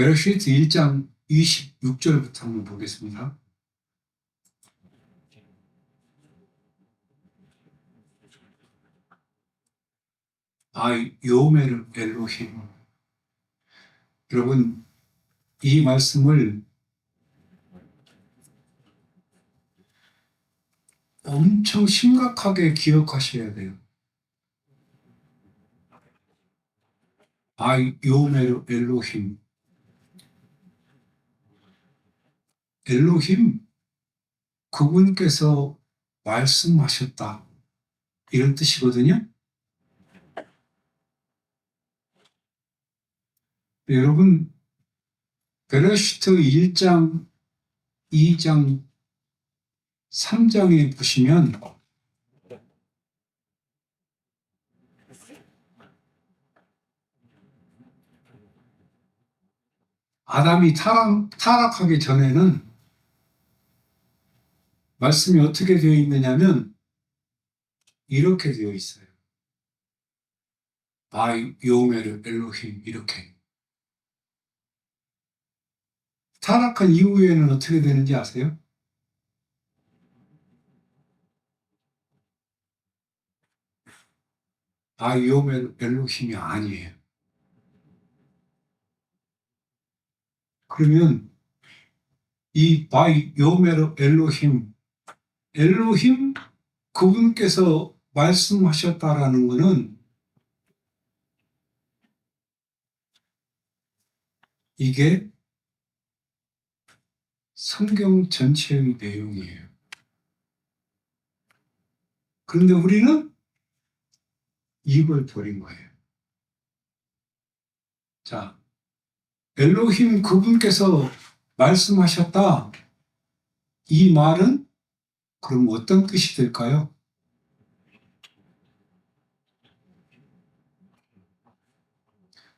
베레시트 1장 26절부터 한번 보겠습니다. 요메르 엘로힘. 여러분, 이 말씀을 엄청 심각하게 기억하셔야 돼요. 요메르 엘로힘. 엘로힘, 그분께서 말씀하셨다, 이런 뜻이거든요. 여러분, 베레시트 1장, 2장, 3장에 보시면 아담이 타락하기 전에는 말씀이 어떻게 되어 있느냐면 이렇게 되어 있어요. 요메르 엘로힘, 이렇게. 타락한 이후에는 어떻게 되는지 아세요? 요메르 엘로힘이 아니에요. 그러면 이 요메르 엘로힘, 그분께서 말씀하셨다라는 것은 이게 성경 전체의 내용이에요. 그런데 우리는 이걸 버린 거예요. 자, 엘로힘, 그분께서 말씀하셨다, 이 말은 그럼 어떤 뜻이 될까요?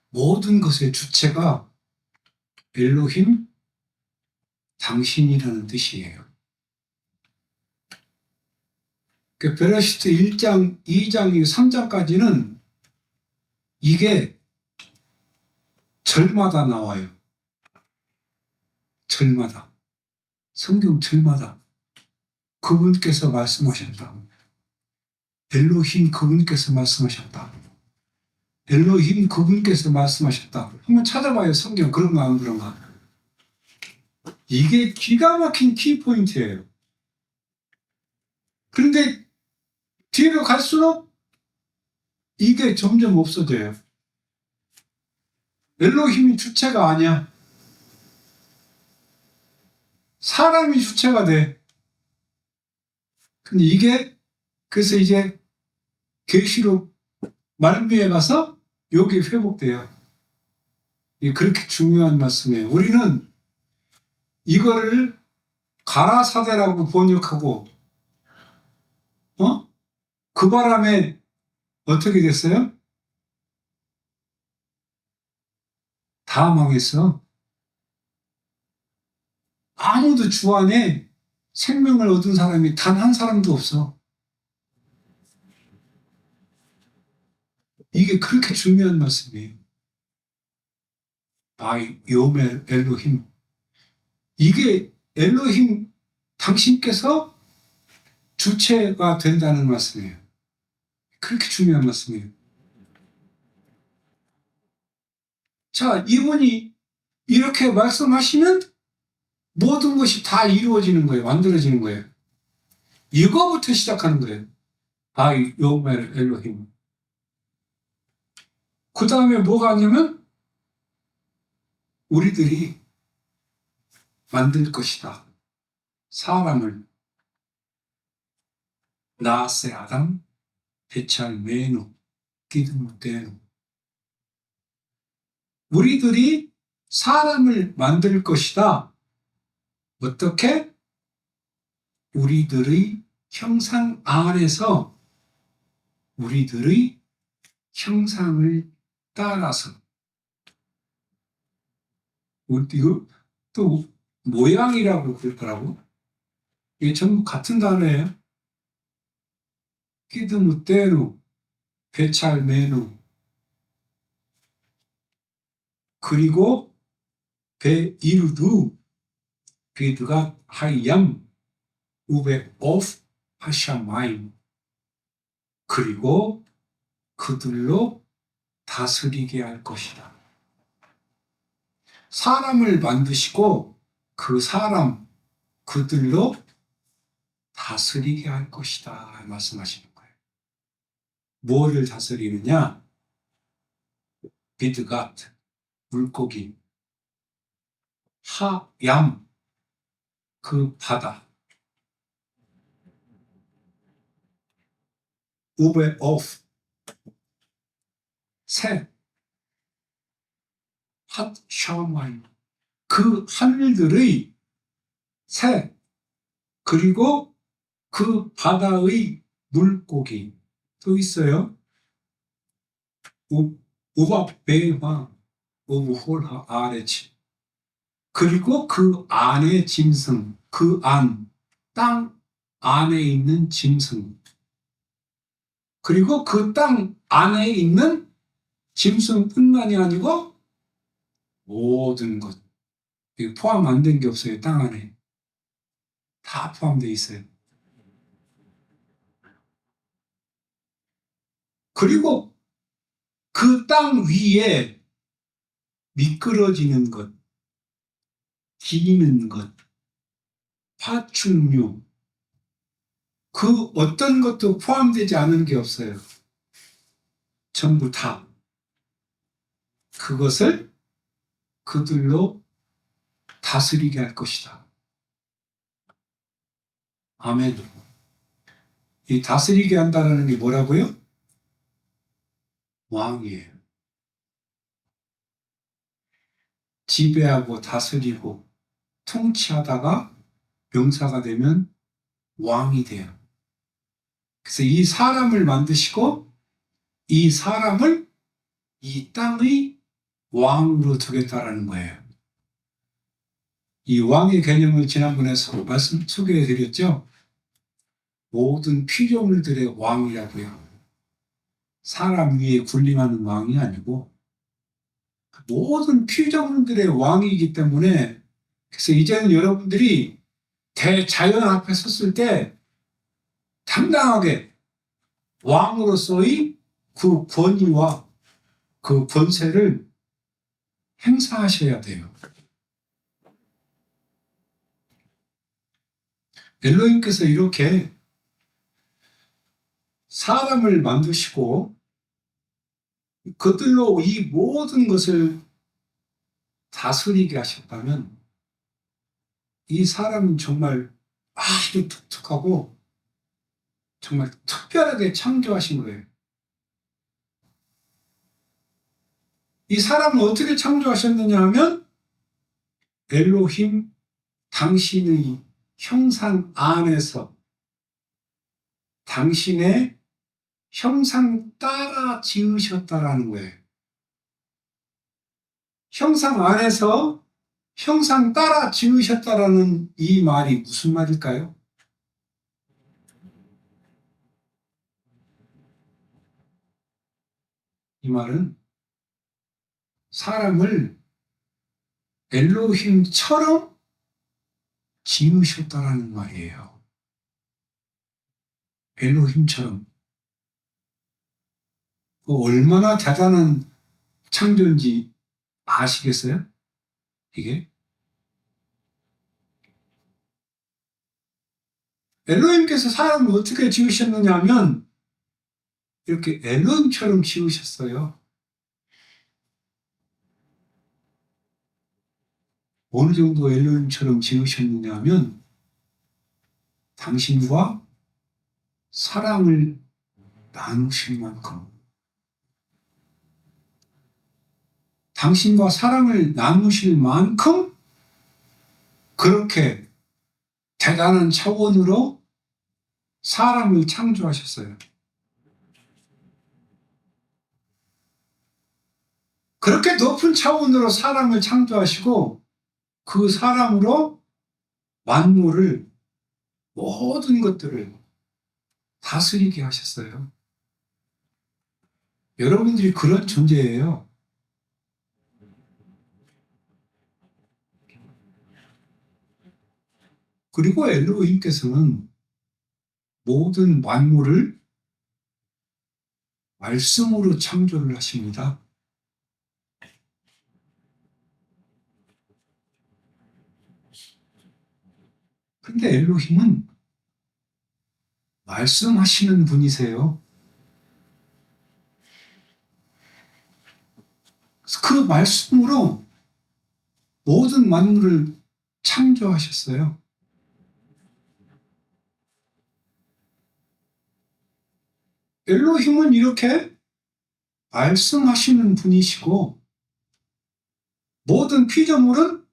모든 것의 주체가 엘로힘, 당신이라는 뜻이에요. 베레시트 1장, 2장, 3장까지는 이게 절마다 나와요. 절마다. 성경 절마다. 그분께서 말씀하셨다. 엘로힘, 그분께서 말씀하셨다. 엘로힘, 그분께서 말씀하셨다. 한번 찾아봐요, 성경. 그런가 안 그런가. 이게 기가 막힌 키포인트예요. 그런데 뒤로 갈수록 이게 점점 없어져요. 엘로힘이 주체가 아니야. 사람이 주체가 돼. 근데 이게, 그래서 이제 계시록 말미에 가서 여기 회복돼요. 이게 그렇게 중요한 말씀이에요. 우리는 이거를 가라사대라고 번역하고, 그 바람에 어떻게 됐어요? 다 망했어. 아무도 주 안에 생명을 얻은 사람이 단 한 사람도 없어. 이게 그렇게 중요한 말씀이에요. 요메 엘로힘. 이게 엘로힘, 당신께서 주체가 된다는 말씀이에요. 그렇게 중요한 말씀이에요. 자, 이분이 이렇게 말씀하시면 모든 것이 다 이루어지는 거예요. 만들어지는 거예요. 이거부터 시작하는 거예요. 요메 엘로힘. 그 다음에 뭐가 하냐면 우리들이 만들 것이다. 사람을. 나세 아담, 베찰 메누, 기드무 데누. 우리들이 사람을 만들 것이다. 어떻게? 우리들의 형상 안에서 우리들의 형상을 따라서. 이거 또 모양이라고 그랬더라고. 이게 전부 같은 단어예요. 기드무 데누, 베찰 메누. 그리고 베이르루 비드가 하이얌 우베 오프 하샤마임 그리고 그들로 다스리게 할 것이다. 사람을 만드시고 그 사람 그들로 다스리게 할 것이다 말씀하시는 거예요. 무엇을 다스리느냐? 비드갓 물고기, 하얌 그 바다, 우베 오프 새, 핫 샤마임 그 하늘들의 새 그리고 그 바다의 물고기 또 있어요. 우바베화 우홀하 아레치 그리고 그 안에 짐승 그 안 땅 안에 있는 짐승 그리고 그 땅 안에 있는 짐승뿐만이 아니고 모든 것 포함 안 된 게 없어요. 땅 안에 다 포함되어 있어요. 그리고 그 땅 위에 미끄러지는 것, 기는 것, 파충류, 그 어떤 것도 포함되지 않은 게 없어요. 전부 다. 그것을 그들로 다스리게 할 것이다. 아멘. 이 다스리게 한다는 게 뭐라고요? 왕이에요. 지배하고 다스리고 통치하다가 명사가 되면 왕이 돼요. 그래서 이 사람을 만드시고 이 사람을 이 땅의 왕으로 두겠다라는 거예요. 이 왕의 개념을 지난번에 소개해 드렸죠. 모든 피조물들의 왕이라고요. 사람 위에 군림하는 왕이 아니고 모든 피조물들의 왕이기 때문에 그래서 이제는 여러분들이 대자연 앞에 섰을 때 당당하게 왕으로서의 그 권위와 그 권세를 행사하셔야 돼요. 엘로힘께서 이렇게 사람을 만드시고 그들로 이 모든 것을 다스리게 하셨다면 이 사람은 정말 아주 독특하고 정말 특별하게 창조하신 거예요. 이 사람은 어떻게 창조하셨느냐 하면 엘로힘 당신의 형상 안에서 당신의 형상 따라 지으셨다라는 거예요. 형상 안에서 형상 따라 지으셨다라는 이 말이 무슨 말일까요? 이 말은 사람을 엘로힘처럼 지으셨다라는 말이에요. 엘로힘처럼. 얼마나 대단한 창조인지 아시겠어요? 이게? 엘로힘께서 사람을 어떻게 지으셨느냐 하면 이렇게 엘로힘처럼 지으셨어요. 어느 정도 엘로힘처럼 지으셨느냐 하면 당신과 사랑을 나누실 만큼 당신과 사랑을 나누실 만큼 그렇게 대단한 차원으로 사람을 창조하셨어요. 그렇게 높은 차원으로 사람을 창조하시고 그 사람으로 만물을 모든 것들을 다스리게 하셨어요. 여러분들이 그런 존재예요. 그리고 엘로힘께서는 모든 만물을 말씀으로 창조를 하십니다. 근데 엘로힘은 말씀하시는 분이세요. 그 말씀으로 모든 만물을 창조하셨어요. 엘로힘은 이렇게 말씀하시는 분이시고 모든 피조물은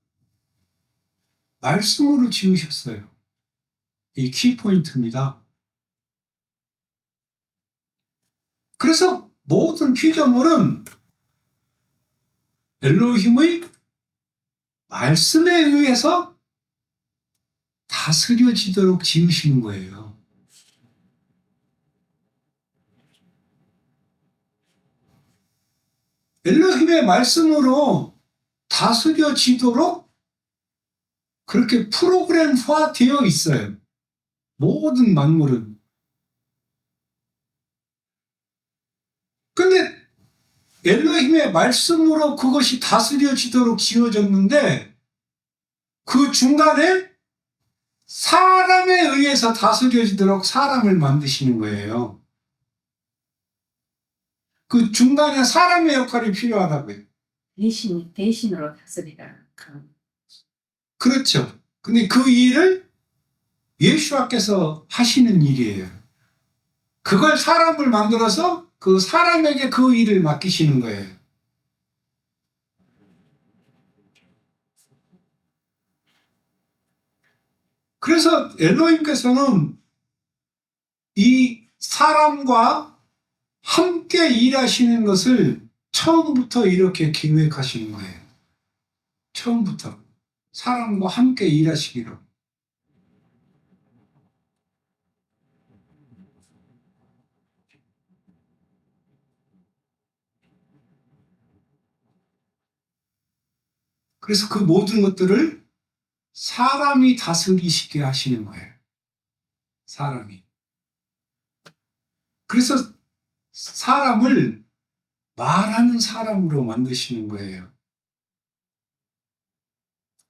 말씀으로 지으셨어요. 이 키포인트입니다. 그래서 모든 피조물은 엘로힘의 말씀에 의해서 다스려지도록 지으신 거예요. 엘로힘의 말씀으로 다스려지도록 그렇게 프로그램화 되어 있어요. 모든 만물은. 근데 엘로힘의 말씀으로 그것이 다스려지도록 지어졌는데 그 중간에 사람에 의해서 다스려지도록 사람을 만드시는 거예요. 그 중간에 사람의 역할이 필요하다고요. 대신으로 다스리라. 그렇죠. 근데 그 일을 예수와께서 하시는 일이에요. 그걸 사람을 만들어서 그 사람에게 그 일을 맡기시는 거예요. 그래서 엘로힘께서는 이 사람과 함께 일하시는 것을 처음부터 이렇게 계획하시는 거예요. 처음부터 사람과 함께 일하시기로. 그래서 그 모든 것들을 사람이 다스리시게 하시는 거예요. 사람이. 그래서 사람을 말하는 사람으로 만드시는 거예요.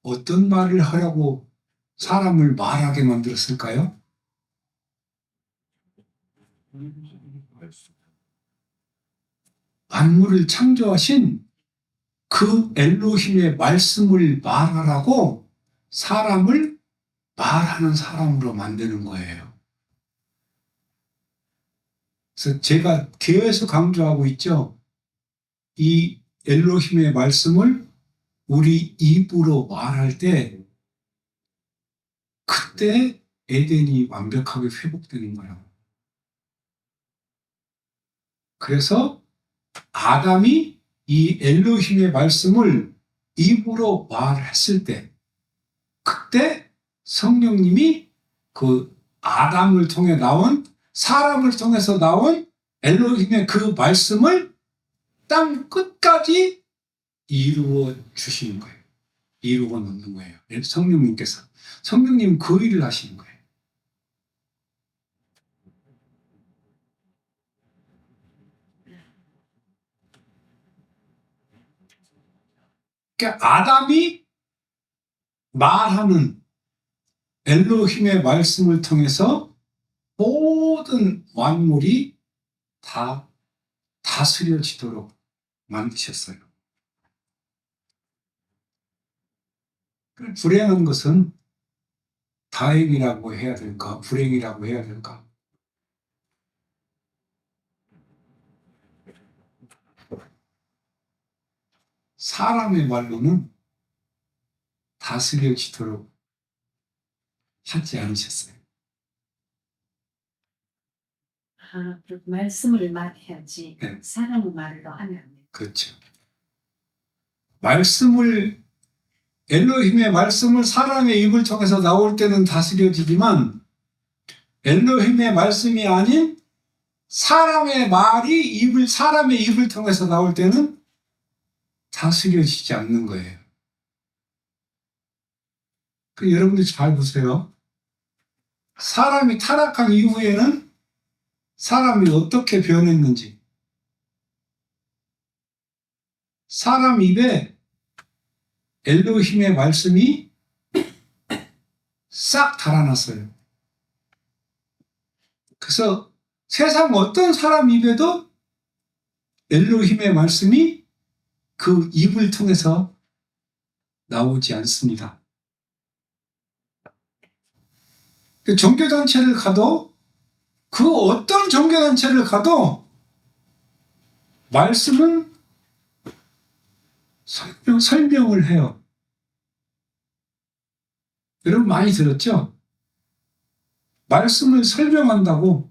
어떤 말을 하라고 사람을 말하게 만들었을까요? 만물을 창조하신 그 엘로힘의 말씀을 말하라고 사람을 말하는 사람으로 만드는 거예요. 그래서 제가 계속 강조하고 있죠. 이 엘로힘의 말씀을 우리 입으로 말할 때 그때 에덴이 완벽하게 회복되는 거예요. 그래서 아담이 이 엘로힘의 말씀을 입으로 말했을 때 그때 성령님이 그 아담을 통해 나온 사람을 통해서 나온 엘로힘의 그 말씀을 땅 끝까지 이루어 주시는 거예요. 이루어 놓는 거예요. 성령님께서. 성령님 그 일을 하시는 거예요. 그러니까 아담이 말하는 엘로힘의 말씀을 통해서 모든 만물이 다 다스려지도록 만드셨어요. 불행한 것은 다행이라고 해야 될까? 불행이라고 해야 될까? 사람의 말로는 다스려지도록 하지 않으셨어요. 그 말씀을 말해야지. 네. 사람의 말로 하면 안 돼. 그렇죠. 엘로힘의 말씀을 사람의 입을 통해서 나올 때는 다스려지지만 엘로힘의 말씀이 아닌 사람의 말이 사람의 입을 통해서 나올 때는 다스려지지 않는 거예요. 여러분들 잘 보세요. 사람이 타락한 이후에는 사람이 어떻게 변했는지, 사람 입에 엘로힘의 말씀이 싹 달아났어요. 그래서 세상 어떤 사람 입에도 엘로힘의 말씀이 그 입을 통해서 나오지 않습니다. 종교단체를 가도, 그 어떤 종교단체를 가도 말씀은 설명을 해요. 여러분 많이 들었죠? 말씀을 설명한다고.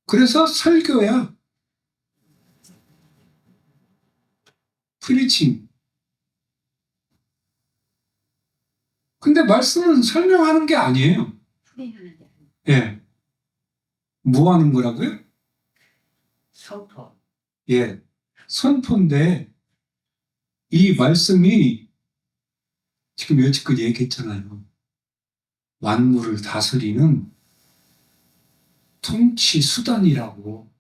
그래서 설교야. 프리칭. 근데 말씀은 설명하는 게 아니에요. 풀이하는 게 아니고 예. 뭐 하는 거라고요? 선포. 예. 선포인데, 이 말씀이 지금 여지껏 얘기했잖아요. 만물을 다스리는 통치 수단이라고.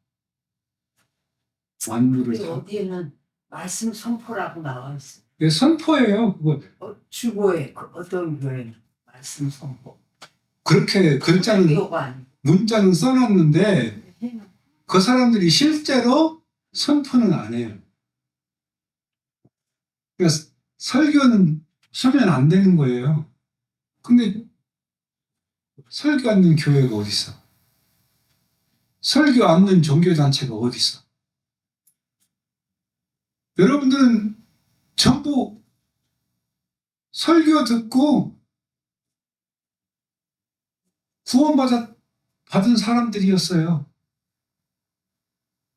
만물을 다. 어디에는 말씀 선포라고 나와 있어. 예, 선포예요. 그거. 주보에 어떤 교회는 말씀 선포. 그렇게 글자는, 설교가 아니고. 문자는 써놨는데, 해놓고 그 사람들이 실제로 선포는 안 해요. 그러니까 설교는 하면 안 되는 거예요. 근데 설교 않는 교회가 어디 있어? 설교 않는 종교단체가 어디 있어? 여러분들은 전부 설교 듣고 받은 사람들이었어요.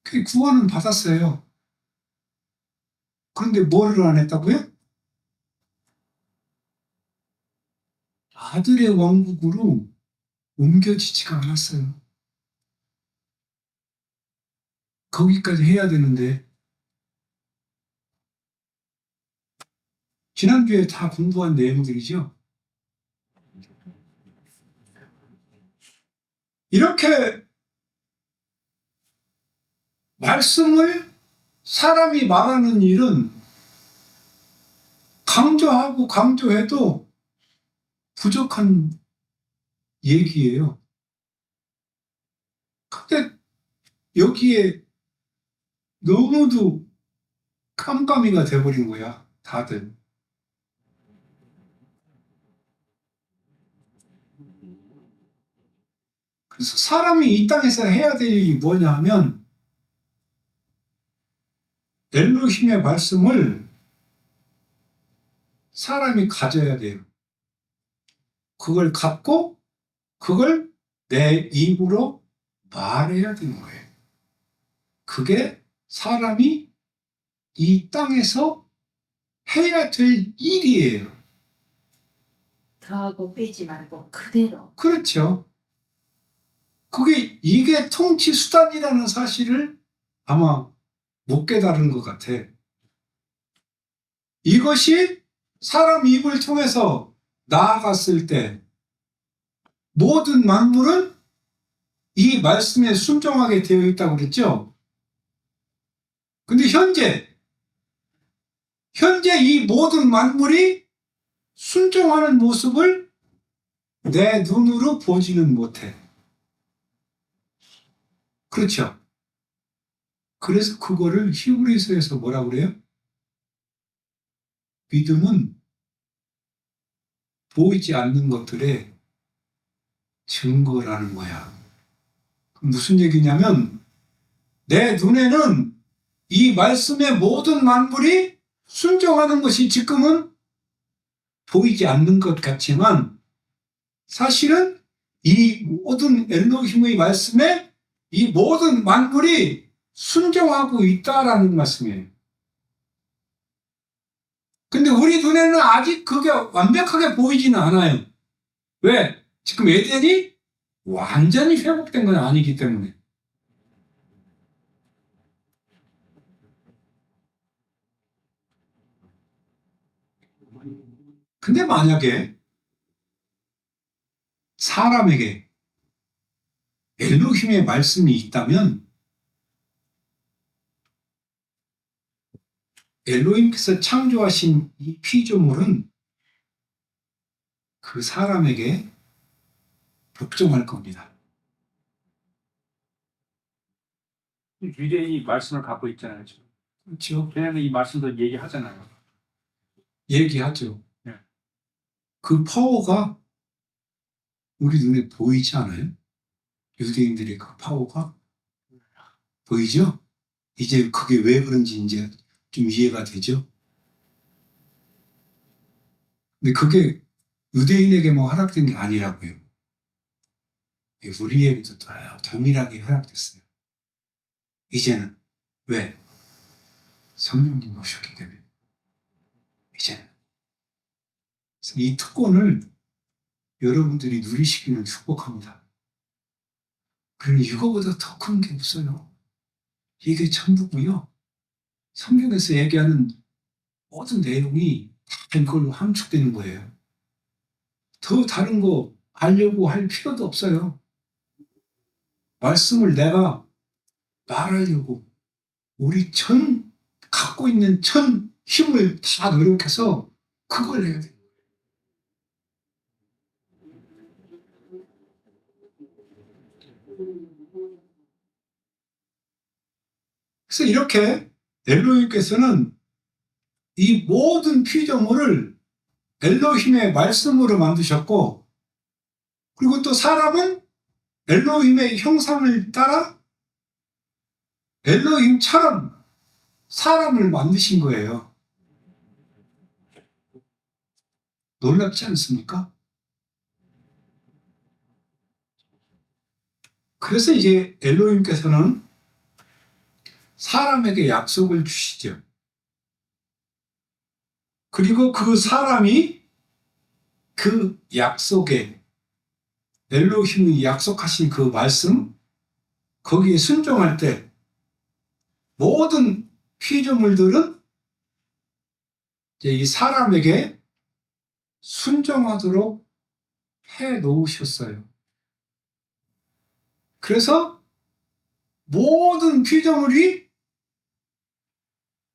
그 구원은 받았어요. 그런데 뭐를 안 했다고요? 아들의 왕국으로 옮겨지지가 않았어요. 거기까지 해야 되는데, 지난주에 다 공부한 내용들이죠. 이렇게 말씀을 사람이 말하는 일은 강조하고 강조해도 부족한 얘기예요. 근데 여기에 너무도 깜깜이가 돼버린 거야, 다들. 그래서 사람이 이 땅에서 해야 될 일이 뭐냐 하면, 엘로힘의 말씀을 사람이 가져야 돼요. 그걸 갖고 그걸 내 입으로 말해야 되는 거예요. 그게 사람이 이 땅에서 해야 될 일이에요. 더하고 빼지 말고 그대로. 그렇죠. 이게 통치 수단이라는 사실을 아마 못 깨달은 것 같아. 이것이 사람 입을 통해서 나아갔을 때 모든 만물은 이 말씀에 순종하게 되어 있다고 그랬죠? 근데 현재 이 모든 만물이 순종하는 모습을 내 눈으로 보지는 못해. 그렇죠? 그래서 그거를 히브리서에서 뭐라고 그래요? 믿음은 보이지 않는 것들의 증거라는 거야. 무슨 얘기냐면, 내 눈에는 이 말씀의 모든 만물이 순종하는 것이 지금은 보이지 않는 것 같지만, 사실은 이 모든 엘로힘의 말씀에 이 모든 만물이 순종하고 있다라는 말씀이에요. 근데 우리 눈에는 아직 그게 완벽하게 보이지는 않아요. 왜? 지금 에덴이 완전히 회복된 건 아니기 때문에. 근데 만약에 사람에게 엘로힘의 말씀이 있다면 엘로힘께서 창조하신 이 피조물은 그 사람에게 복종할 겁니다. 유대인이 말씀을 갖고 있잖아요. 지금. 그렇죠? 걔네는 이 말씀도 얘기하잖아요. 얘기하죠. 네. 그 파워가 우리 눈에 보이지 않아요? 유대인들의 그 파워가 보이죠? 이제 그게 왜 그런지 이제 좀 이해가 되죠? 근데 그게 유대인에게만 허락된 게 아니라고요. 우리에게도 동일하게 허락됐어요. 이제는 왜? 성령님 오셨기 때문에. 이제는 이 특권을 여러분들이 누리시기를 축복합니다. 그리고 이거보다 더 큰 게 없어요. 이게 전부고요. 성경에서 얘기하는 모든 내용이 다 이걸로 함축되는 거예요. 더 다른 거 알려고 할 필요도 없어요. 말씀을 내가 말하려고 우리 갖고 있는 힘을 다 노력해서 그걸 해야 돼요. 그래서 이렇게 엘로힘께서는 이 모든 피조물을 엘로힘의 말씀으로 만드셨고, 그리고 또 사람은 엘로힘의 형상을 따라 엘로힘처럼 사람을 만드신 거예요. 놀랍지 않습니까? 그래서 이제 엘로힘께서는 사람에게 약속을 주시죠. 그리고 그 사람이 그 약속에 엘로힘이 약속하신 그 말씀 거기에 순종할 때 모든 피조물들은 이제 이 사람에게 순종하도록 해 놓으셨어요. 그래서 모든 피조물이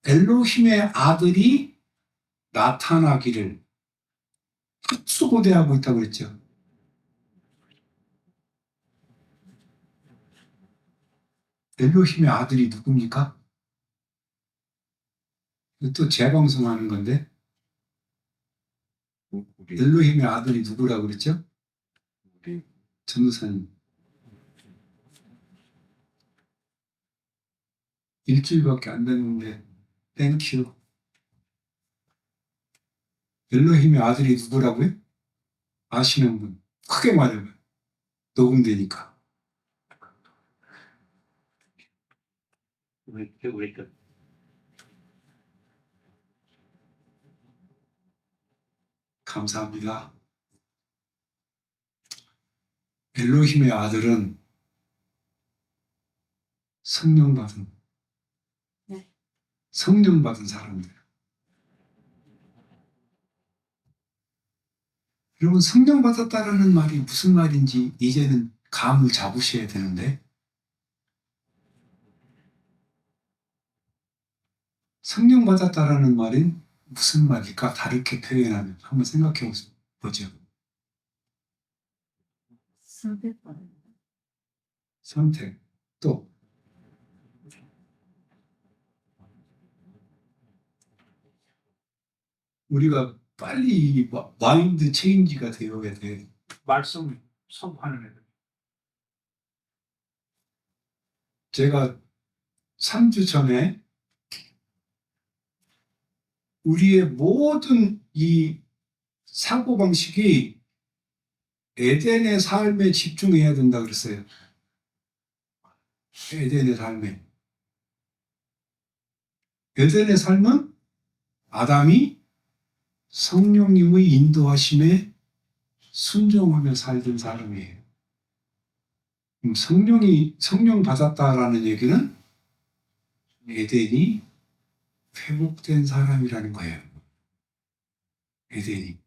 엘로힘의 아들이 나타나기를 합수고대하고 있다고 그랬죠. 엘로힘의 아들이 누굽니까? 또 재방송하는 건데 엘로힘의 아들이 누구라고 그랬죠? 전도사님. 일주일밖에 안 됐는데 땡큐. 엘로힘의 아들이 누구라고요? 아시는 분 크게 말해봐요. 녹음되니까. 감사합니다. 엘로힘의 아들은 성령 받은 사람들. 여러분, 성령 받았다라는 말이 무슨 말인지 이제는 감을 잡으셔야 되는데, 성령 받았다라는 말은 무슨 말일까? 다르게 표현하면 한번 생각해 보죠. 선택. 또 우리가 빨리 이 마인드 체인지가 되어야 돼. 말씀 선포하는 애들. 제가 3주 전에 우리의 모든 이 사고방식이 에덴의 삶에 집중해야 된다 그랬어요. 에덴의 삶에. 에덴의 삶은 아담이 성령님의 인도하심에 순종하며 살던 사람이에요. 성령 받았다라는 얘기는 에덴이 회복된 사람이라는 거예요. 에덴이.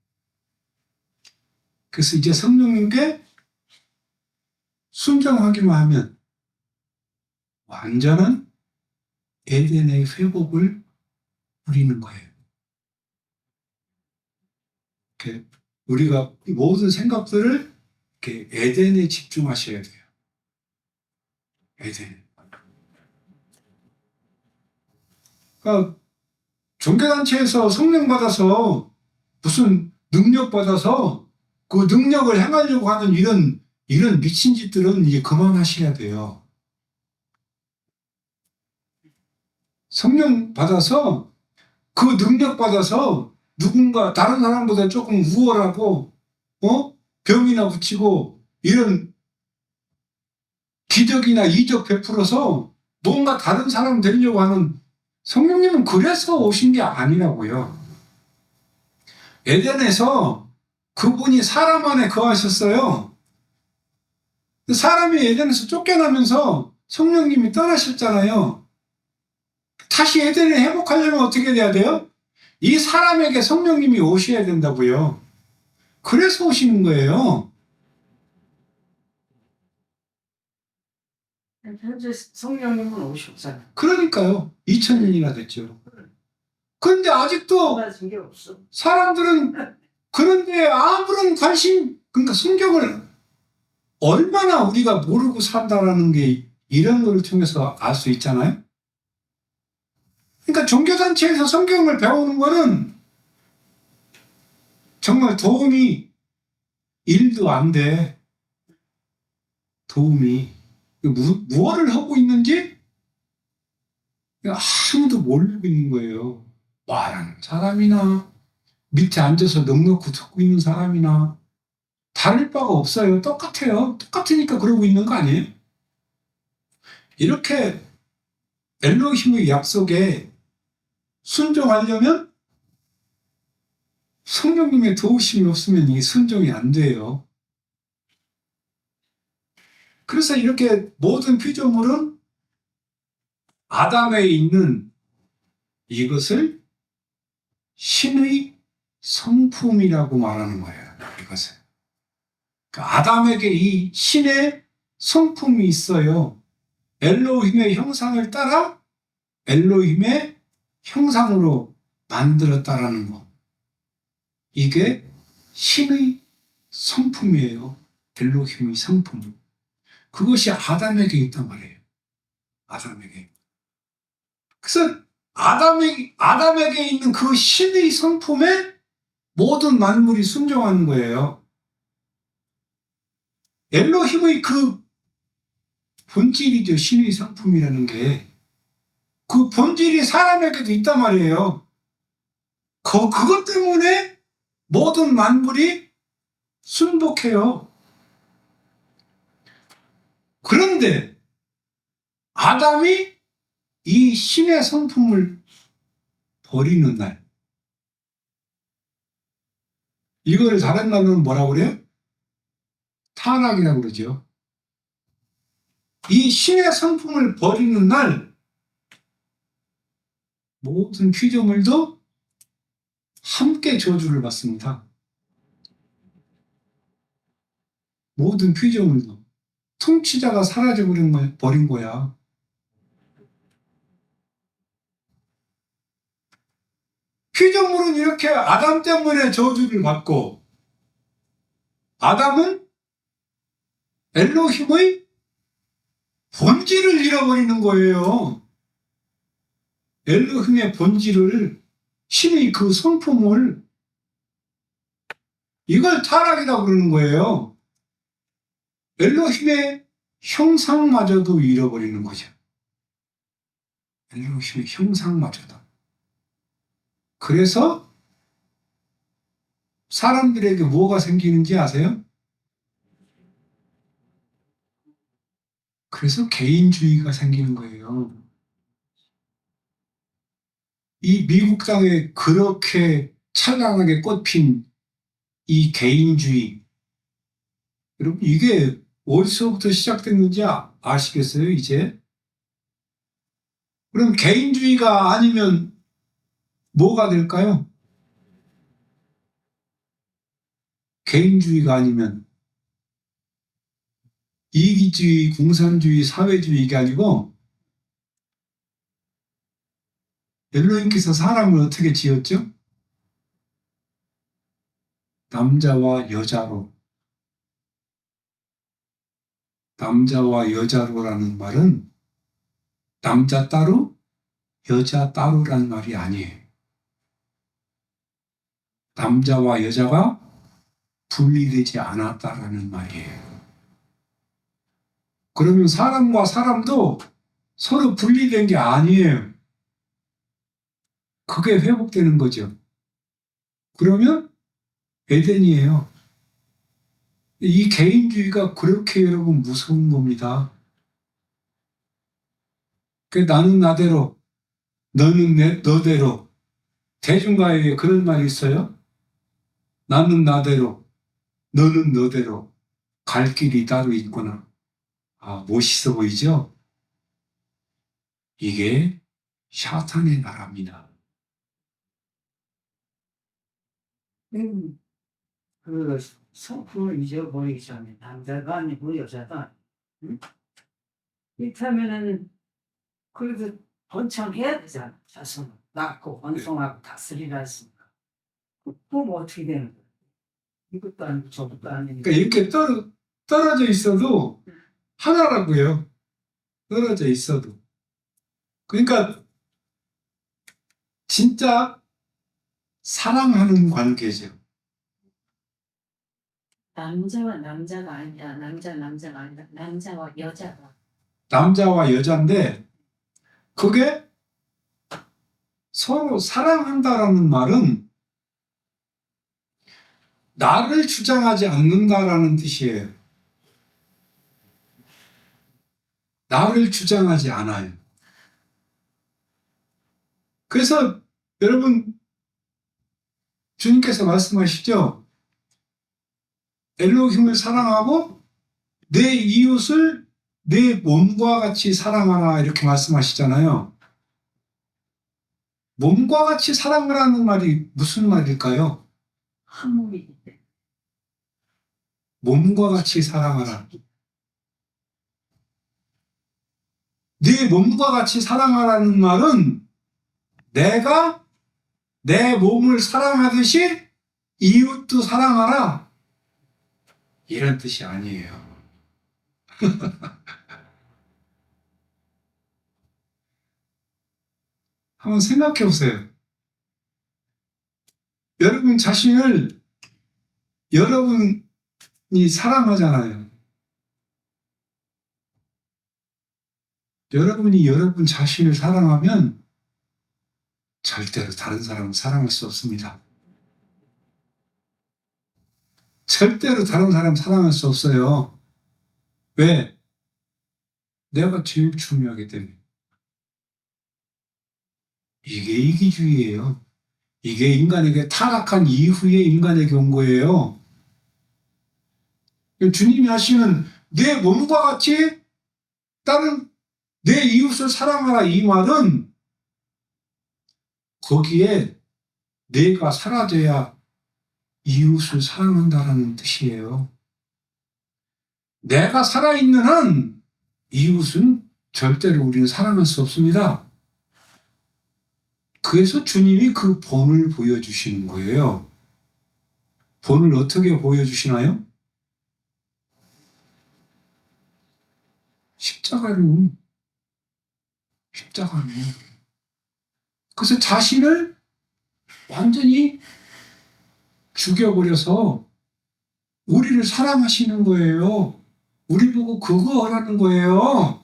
그래서 이제 성령님께 순종하기만 하면 완전한 에덴의 회복을 누리는 거예요. 이렇게 우리가 모든 생각들을 이렇게 에덴에 집중하셔야 돼요. 에덴. 그러니까 종교단체에서 성령 받아서 무슨 능력 받아서 그 능력을 행하려고 하는 이런 미친 짓들은 이제 그만하셔야 돼요. 성령 받아서 그 능력 받아서 누군가 다른 사람보다 조금 우월하고 병이나 붙이고 이런 기적이나 이적 베풀어서 뭔가 다른 사람 되려고 하는 성령님은 그래서 오신 게 아니라고요. 에덴에서 그분이 사람 안에 거하셨어요. 사람이 에덴에서 쫓겨나면서 성령님이 떠나셨잖아요. 다시 에덴을 회복하려면 어떻게 돼야 돼요? 이 사람에게 성령님이 오셔야 된다고요. 그래서 오시는 거예요. 현재 성령님은 오셨잖아요. 그러니까요. 2000년이나 됐죠. 그런데 아직도 달라진 게 없어. 사람들은 그런데 아무런 그러니까 성경을 얼마나 우리가 모르고 산다라는 게 이런 걸 통해서 알 수 있잖아요. 그러니까 종교단체에서 성경을 배우는 거는 정말 도움이 1도 안 돼. 도움이. 무엇을 하고 있는지 아무도 모르고 있는 거예요. 말하는 사람이나 밑에 앉아서 넉넉히 듣고 있는 사람이나 다를 바가 없어요. 똑같아요. 똑같으니까 그러고 있는 거 아니에요? 이렇게 엘로힘의 약속에 순종하려면 성령님의 도우심이 없으면 이 순종이 안 돼요. 그래서 이렇게 모든 피조물은 아담에 있는 이것을 신의 성품이라고 말하는 거예요. 이것을. 그러니까 아담에게 이 신의 성품이 있어요. 엘로힘의 형상을 따라 엘로힘의 형상으로 만들었다라는 거. 이게 신의 성품이에요. 엘로힘의 성품. 그것이 아담에게 있단 말이에요. 아담에게. 그래서 아담에게 있는 그 신의 성품에 모든 만물이 순종하는 거예요. 엘로힘의 그 본질이죠. 신의 성품이라는 게. 그 본질이 사람에게도 있단 말이에요. 그것 때문에 모든 만물이 순복해요. 그런데 아담이 이 신의 성품을 버리는 날, 이걸 다른 말로는 뭐라고 그래요? 타락이라고 그러죠. 이 신의 성품을 버리는 날 모든 피조물도 함께 저주를 받습니다. 모든 피조물도. 통치자가 사라져버린 거야. 피조물은 이렇게 아담 때문에 저주를 받고 아담은 엘로힘의 본질을 잃어버리는 거예요. 엘로힘의 본질을, 신의 그 성품을, 이걸 타락이라고 그러는 거예요. 엘로힘의 형상마저도 잃어버리는 거죠. 엘로힘의 형상마저도. 그래서 사람들에게 뭐가 생기는지 아세요? 그래서 개인주의가 생기는 거예요. 이 미국 땅에 그렇게 찬란하게 꽃핀 이 개인주의, 여러분 이게 어디서부터 시작됐는지 아시겠어요? 이제? 그럼 개인주의가 아니면 뭐가 될까요? 개인주의가 아니면 이기주의, 공산주의, 사회주의 이게 아니고 엘로힘께서 사람을 어떻게 지었죠? 남자와 여자로. 남자와 여자로라는 말은 남자 따로, 여자 따로라는 말이 아니에요. 남자와 여자가 분리되지 않았다라는 말이에요. 그러면 사람과 사람도 서로 분리된 게 아니에요. 그게 회복되는 거죠. 그러면 에덴이에요. 이 개인주의가 그렇게 여러분 무서운 겁니다. 나는 나대로, 너는 너대로. 대중가요에 그런 말이 있어요. 나는 나대로, 너는 너대로. 갈 길이 따로 있구나. 아, 멋있어 보이죠? 이게 샤탄의 나라입니다. 그 성품을 잊어버리기 전에 남자도 아니고 여자도 아니고 응? 이렇다면은 그래도 번창해야 되잖아. 자손을 낳고 번성하고 다스리라 했으니까 그럼 어떻게 되는 거야? 이것도 아니고 저것도 아니니까 그러니까 이렇게 떨어져 있어도 하나라고요. 떨어져 있어도. 그러니까 진짜 사랑하는 관계죠. 남자와 남자가 아니라 남자가 아니라 남자와 여자가 남자와 여자인데 그게 서로 사랑한다라는 말은 나를 주장하지 않는다라는 뜻이에요. 나를 주장하지 않아요. 그래서 여러분 주님께서 말씀하시죠. 엘로힘을 사랑하고 내 이웃을 내 몸과 같이 사랑하라 이렇게 말씀하시잖아요. 몸과 같이 사랑하라는 말이 무슨 말일까요? 한 몸이기 때문에 몸과 같이 사랑하라. 네 몸과 같이 사랑하라는 말은 내가 내 몸을 사랑하듯이 이웃도 사랑하라. 이런 뜻이 아니에요. 한번 생각해 보세요. 여러분 자신을 여러분이 사랑하잖아요. 여러분이 여러분 자신을 사랑하면 절대로 다른 사람을 사랑할 수 없습니다. 절대로 다른 사람 사랑할 수 없어요. 왜? 내가 제일 중요하기 때문에. 이게 이기주의예요. 이게 인간에게 타락한 이후에 인간에게 온 거예요. 주님이 하시는 내 몸과 같이 다른 내 이웃을 사랑하라 이 말은 거기에 내가 사라져야 이웃을 사랑한다라는 뜻이에요. 내가 살아있는 한 이웃은 절대로 우리는 사랑할 수 없습니다. 그래서 주님이 그 본을 보여주시는 거예요. 본을 어떻게 보여주시나요? 십자가로. 그래서 자신을 완전히 죽여버려서 우리를 사랑하시는 거예요. 우리 보고 그거 하라는 거예요.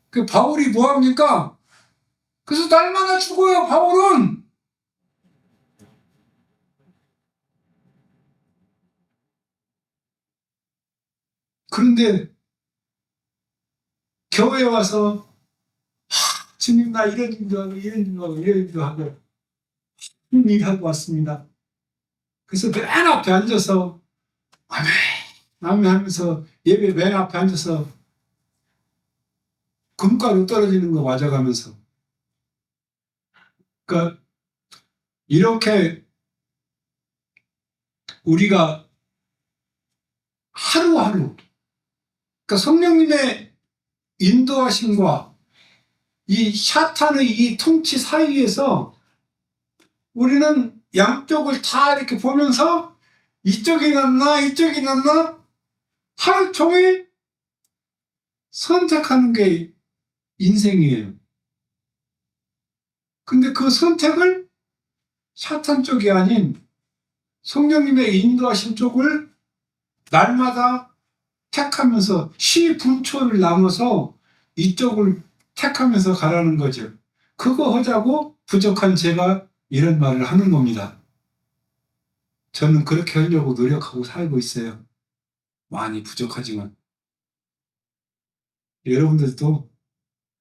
그 바울이 뭐합니까? 그래서 날마다 죽어요, 바울은. 그런데 교회에 와서 주님 나 이런 일도 하고 이런 일도 하고 이런 일도 하고 일하고 왔습니다. 그래서 맨 앞에 앉아서 아멘 아멘 하면서 예배 맨 앞에 앉아서 금가루 떨어지는 거 맞아가면서 그러니까 이렇게 우리가 하루하루 그러니까 성령님의 인도하심과 이 샤탄의 이 통치 사이에서 우리는 양쪽을 다 이렇게 보면서 이쪽이 낫나 이쪽이 낫나 하루 종일 선택하는 게 인생이에요. 근데 그 선택을 샤탄 쪽이 아닌 성령님의 인도하신 쪽을 날마다 택하면서 시분초를 나눠서 이쪽을 택하면서 가라는 거죠. 그거 하자고 부족한 제가 이런 말을 하는 겁니다. 저는 그렇게 하려고 노력하고 살고 있어요. 많이 부족하지만. 여러분들도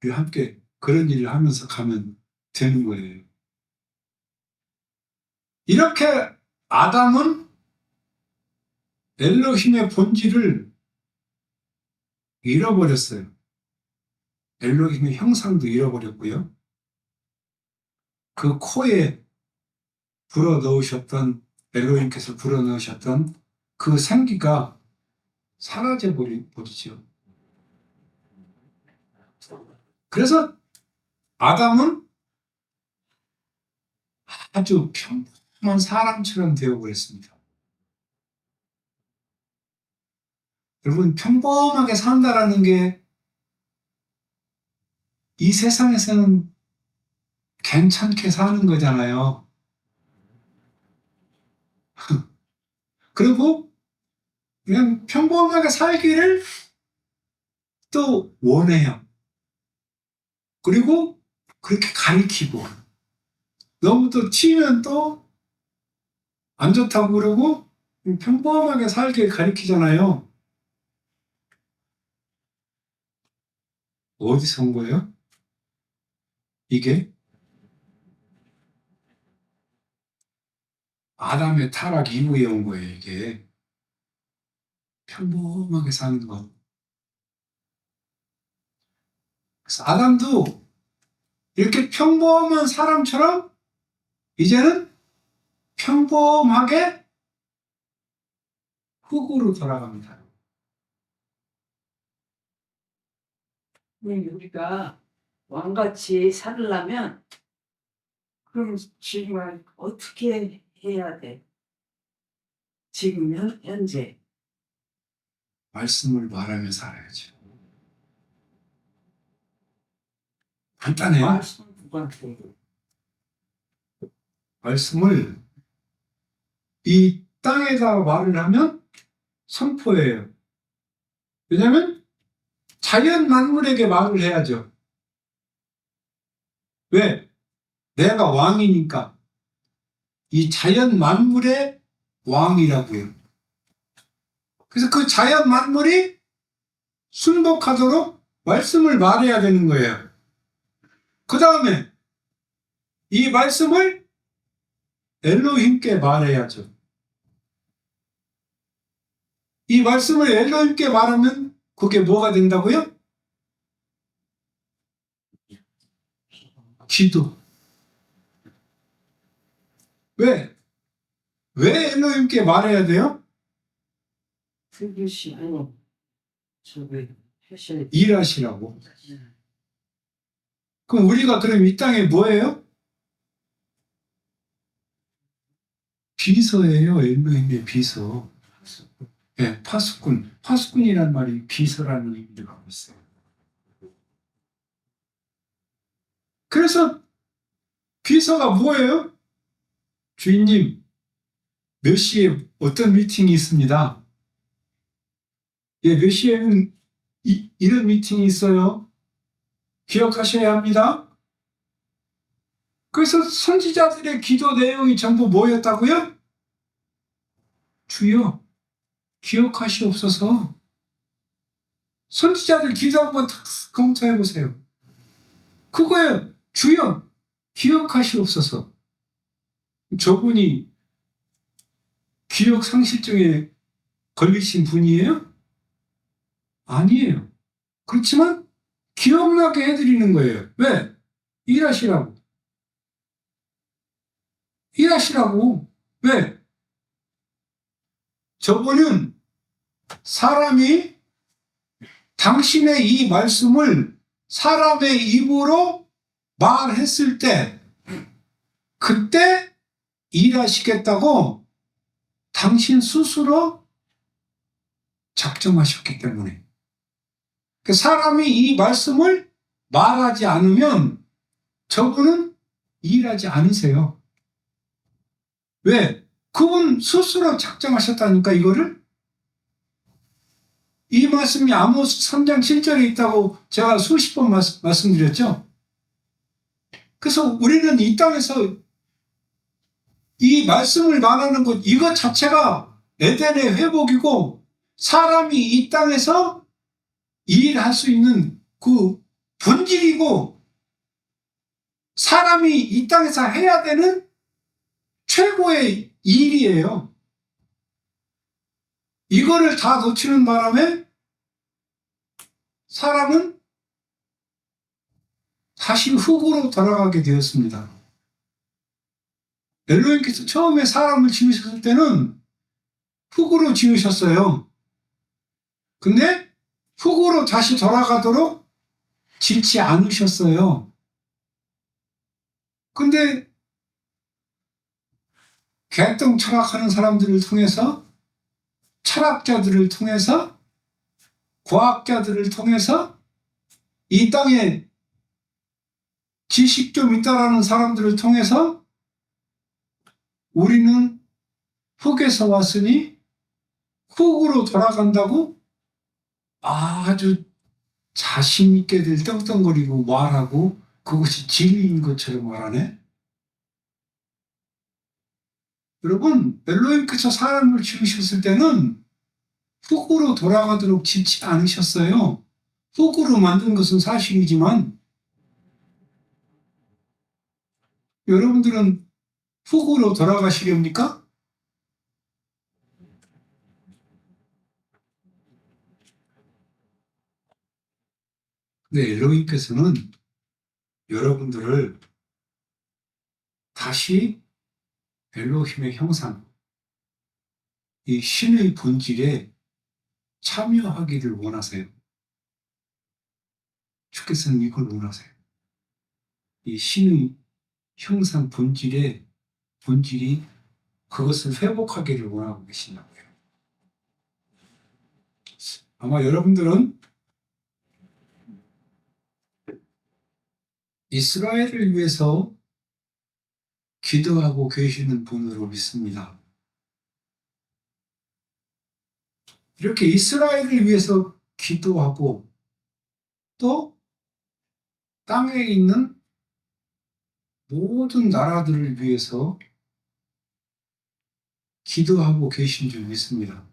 우리 함께 그런 일을 하면서 가면 되는 거예요. 이렇게 아담은 엘로힘의 본질을 잃어버렸어요. 엘로힘의 형상도 잃어버렸고요. 그 코에 불어넣으셨던 엘로힘께서 불어넣으셨던 그 생기가 사라져 버리죠. 그래서 아담은 아주 평범한 사람처럼 되어버렸습니다. 여러분, 평범하게 산다라는 게 이 세상에서는 괜찮게 사는 거잖아요. 그리고 그냥 평범하게 살기를 또 원해요. 그리고 그렇게 가리키고 너무 또 튀면 또 안 좋다고 그러고 평범하게 살게 가리키잖아요. 어디서 온 거예요? 이게 아담의 타락 이후에 온 거예요. 이게 평범하게 사는 거. 그래서 아담도 이렇게 평범한 사람처럼 이제는 평범하게 흙으로 돌아갑니다. 우리가 왕같이 살려면 그럼 지금 어떻게 해야 돼? 지금 현재 말씀을 말하며 살아야죠. 간단해요. 말씀 누구한테 말씀을 이 땅에다 말을 하면 선포해요. 왜냐하면 자연 만물에게 말을 해야죠. 왜? 내가 왕이니까. 이 자연 만물의 왕이라고요. 그래서 그 자연 만물이 순복하도록 말씀을 말해야 되는 거예요. 그 다음에 이 말씀을 엘로힘께 말해야죠. 이 말씀을 엘로힘께 말하면 그게 뭐가 된다고요? 기도. 왜? 왜 엘로힘께 말해야 돼요? 들으시고 저기 하셔야 돼. 일하시라고. 그럼 우리가 그럼 이 땅에 뭐예요? 비서예요. 엘로힘의 비서. 네, 파수꾼. 파수꾼이란 말이 비서라는 의미를 갖고 있어요. 그래서 비서가 뭐예요? 주인님, 몇 시에 어떤 미팅이 있습니다. 예, 몇 시에는 이런 미팅이 있어요. 기억하셔야 합니다. 그래서 선지자들의 기도 내용이 전부 뭐였다고요? 주여, 기억하시옵소서. 선지자들 기도 한번 다 검토해 보세요. 그거예요. 주여, 기억하시옵소서. 저분이 기억 상실증에 걸리신 분이에요? 아니에요. 그렇지만 기억나게 해드리는 거예요. 왜? 일하시라고. 일하시라고. 왜? 저거는 사람이 당신의 이 말씀을 사람의 입으로 말했을 때 그때 일하시겠다고 당신 스스로 작정하셨기 때문에 사람이 이 말씀을 말하지 않으면 저분은 일하지 않으세요. 왜? 그분 스스로 작정하셨다니까 이거를. 이 말씀이 아모스 3장 7절에 있다고 제가 수십 번 말씀드렸죠. 그래서 우리는 이 땅에서 이 말씀을 말하는 것 이것 자체가 에덴의 회복이고 사람이 이 땅에서 일할 수 있는 그 본질이고 사람이 이 땅에서 해야 되는 최고의 일이에요. 이거를 다 놓치는 바람에 사람은 다시 흙으로 돌아가게 되었습니다. 엘로힘께서 처음에 사람을 지으셨을 때는 흙으로 지으셨어요. 근데 흙으로 다시 돌아가도록 짓지 않으셨어요. 근데 개똥 철학하는 사람들을 통해서 철학자들을 통해서 과학자들을 통해서 이 땅에 지식 좀 있다라는 사람들을 통해서 우리는 흙에서 왔으니 흙으로 돌아간다고 아주 자신 있게들 떵떵거리고 말하고 그것이 진리인 것처럼 말하네. 여러분, 엘로힘께서 사람을 지으셨을 때는 흙으로 돌아가도록 짓지 않으셨어요. 흙으로 만든 것은 사실이지만 여러분들은 흙으로 돌아가시렵니까? 근데 엘로힘께서는 여러분들을 다시 엘로힘의 형상, 이 신의 본질에 참여하기를 원하세요. 주께서는 이걸 원하세요. 이 신의 형상 본질이 그것을 회복하기를 원하고 계시냐고요. 아마 여러분들은 이스라엘을 위해서 기도하고 계시는 분으로 믿습니다. 이렇게 이스라엘을 위해서 기도하고 또 땅에 있는 모든 나라들을 위해서 기도하고 계신 줄 믿습니다.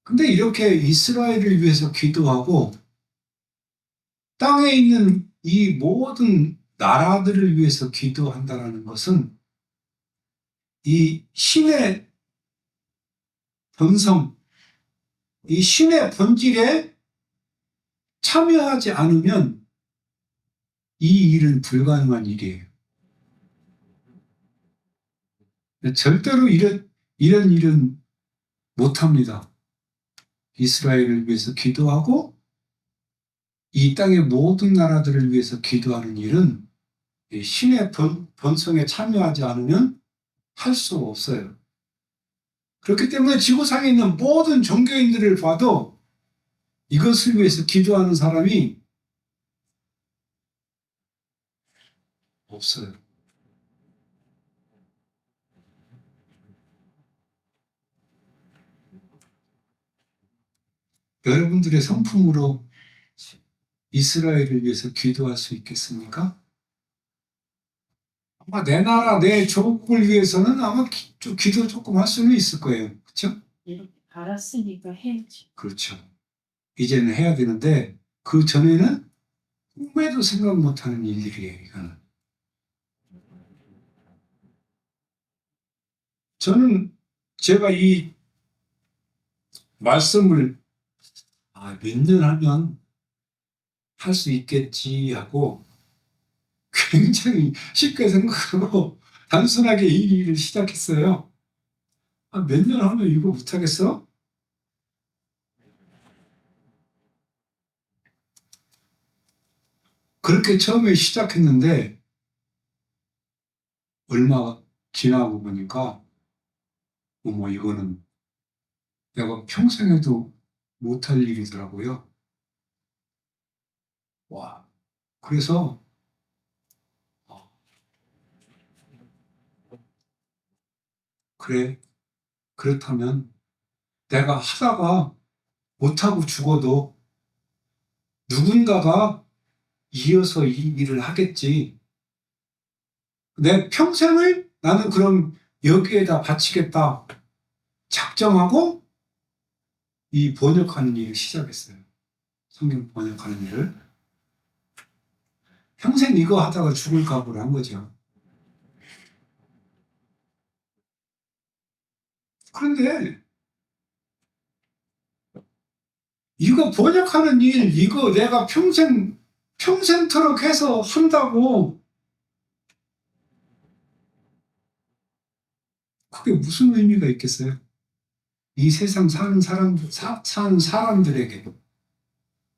근데 이렇게 이스라엘을 위해서 기도하고 땅에 있는 이 모든 나라들을 위해서 기도한다는 것은 이 신의 본성, 이 신의 본질에 참여하지 않으면 이 일은 불가능한 일이에요. 절대로 이런 일은 못합니다. 이스라엘을 위해서 기도하고 이 땅의 모든 나라들을 위해서 기도하는 일은 신의 본성에 참여하지 않으면 할 수 없어요. 그렇기 때문에 지구상에 있는 모든 종교인들을 봐도 이것을 위해서 기도하는 사람이 없어요. 여러분들의 성품으로 이스라엘을 위해서 기도할 수 있겠습니까? 아마 내 나라, 내 조국을 위해서는 아마 기도 조금 할 수는 있을 거예요. 그렇죠? 이렇게 알았으니까 해야지. 그렇죠. 이제는 해야 되는데 그 전에는 꿈에도 생각 못하는 일들이에요. 이거는. 저는 제가 이 말씀을 몇 년 하면 할 수 있겠지 하고 굉장히 쉽게 생각하고 단순하게 이 일을 시작했어요. 몇 년 하면 이거 못하겠어? 그렇게 처음에 시작했는데 얼마 지나고 보니까 어머 이거는 내가 평생 해도 못할 일이더라고요. 와, 그래서 그래, 그렇다면 내가 하다가 못하고 죽어도 누군가가 이어서 이 일을 하겠지. 내 평생을 나는 그럼 여기에다 바치겠다 작정하고 이 번역하는 일을 시작했어요. 성경 번역하는 일을. 평생 이거 하다가 죽을 각오를 한 거죠. 그런데 이거 번역하는 일, 이거 내가 평생토록 해서 한다고 그게 무슨 의미가 있겠어요? 이 세상 사는 사람들에게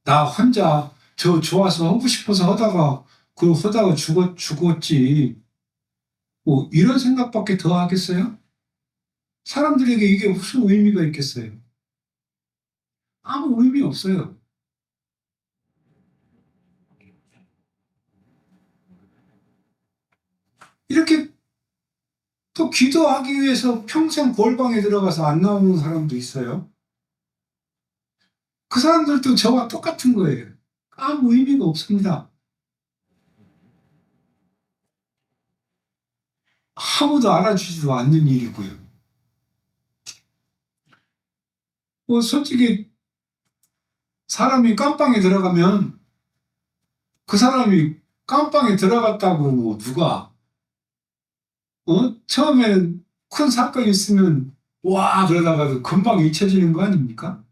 나 혼자 저 좋아서 하고 싶어서 하다가 죽었지. 뭐 이런 생각밖에 더 하겠어요? 사람들에게 이게 무슨 의미가 있겠어요? 아무 의미 없어요. 이렇게 또 기도하기 위해서 평생 골방에 들어가서 안 나오는 사람도 있어요. 그 사람들도 저와 똑같은 거예요. 아무 의미가 없습니다. 아무도 알아주지도 않는 일이고요. 뭐 솔직히 사람이 깜빵에 들어가면 그 사람이 깜빵에 들어갔다고 뭐 누가 처음에는 큰 사건이 있으면 와 그러다가도 금방 잊혀지는 거 아닙니까?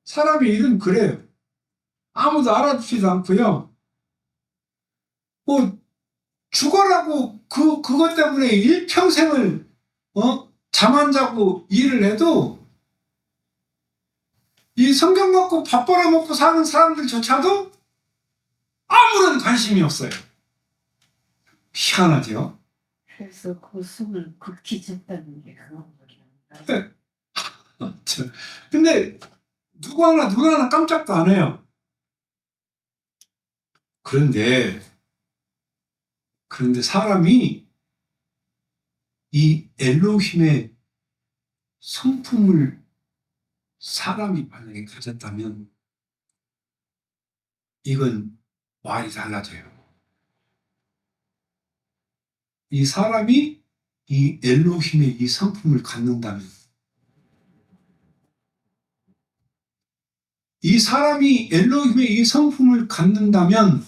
사람의 일은 그래요. 아무도 알아주지도 않고요. 뭐 죽어라고 그것 때문에 일평생을 잠 안 자고 일을 해도 이 성경 갖고 밥 벌어먹고 사는 사람들조차도 아무런 관심이 없어요. 희한하죠? 그래서 그 숨을 굽기 졌다는 게 그런 네. 근데 누구 하나 깜짝도 안 해요. 그런데 사람이 이 엘로힘의 성품을 사람이 만약에 가졌다면 이건 말이 달라져요. 이 사람이 이 엘로힘의 이 성품을 갖는다면 이 사람이 엘로힘의 이 성품을 갖는다면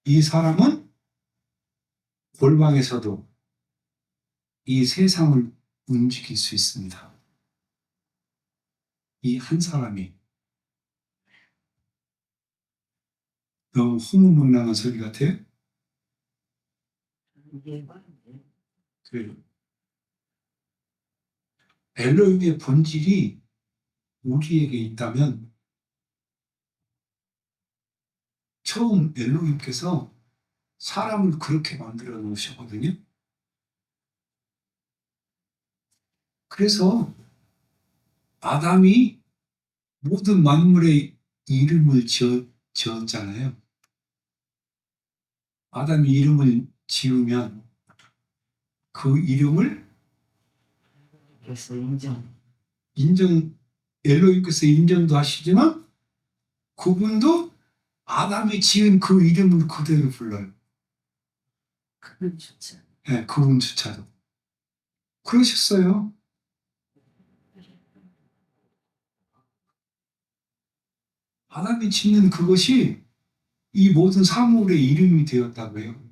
이 사람은 골방에서도 이 세상을 움직일 수 있습니다. 이 한 사람이 너무 허무맹랑한 소리 같아요? 그 엘로힘의 본질이 우리에게 있다면 처음 엘로힘께서 사람을 그렇게 만들어 놓으셨거든요. 그래서 아담이 모든 만물의 이름을 지었잖아요. 아담이 이름을 지으면 그 이름을 그래서 인정. 엘로힘께서 인정도 하시지만 그분도 아담이 지은 그 이름을 그대로 불러요. 그건 좋죠. 네, 그분조차도. 그러셨어요. 아담이 짓는 그것이 이 모든 사물의 이름이 되었다고요.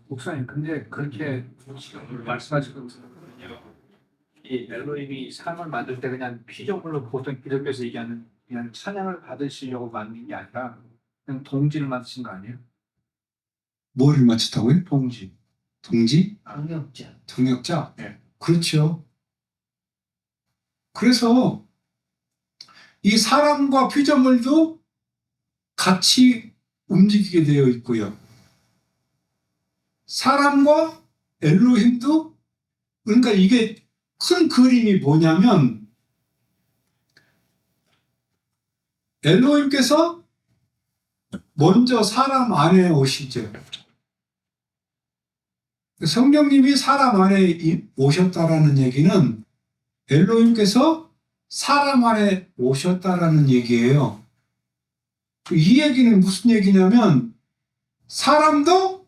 목사님, 근데 그렇게 말씀하시고 이 엘로힘이 삶을 만들 때 그냥 피조물로 보통 기독교에서 얘기하는 그냥 찬양을 받으시려고 만든 게 아니라 그냥 동지를 만드신 거 아니에요? 뭐를 맞췄다고요? 동지. 동지? 능력자. 동역자? 네. 그렇죠. 그래서 이 사람과 피조물도 같이 움직이게 되어 있고요. 사람과 엘로힘도, 그러니까 이게 큰 그림이 뭐냐면 엘로힘께서 먼저 사람 안에 오시죠. 성령님이 사람 안에 오셨다라는 얘기는 엘로힘께서 사람 안에 오셨다라는 얘기예요. 이 얘기는 무슨 얘기냐면 사람도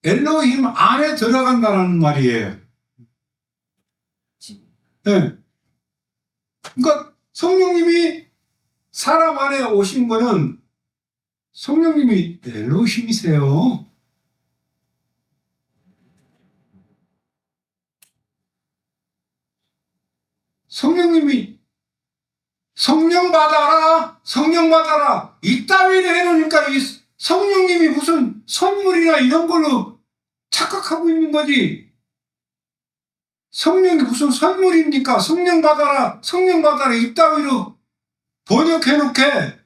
엘로힘 안에 들어간다라는 말이에요. 네. 그러니까 성령님이 사람 안에 오신 거는 성령님이 엘로힘이세요. 성령님이 성령 받아라, 성령 받아라 이따위를 해놓으니까 이 성령님이 무슨 선물이나 이런 걸로 착각하고 있는 거지. 성령이 무슨 선물입니까? 성령 받아라 이따위로 번역해놓게.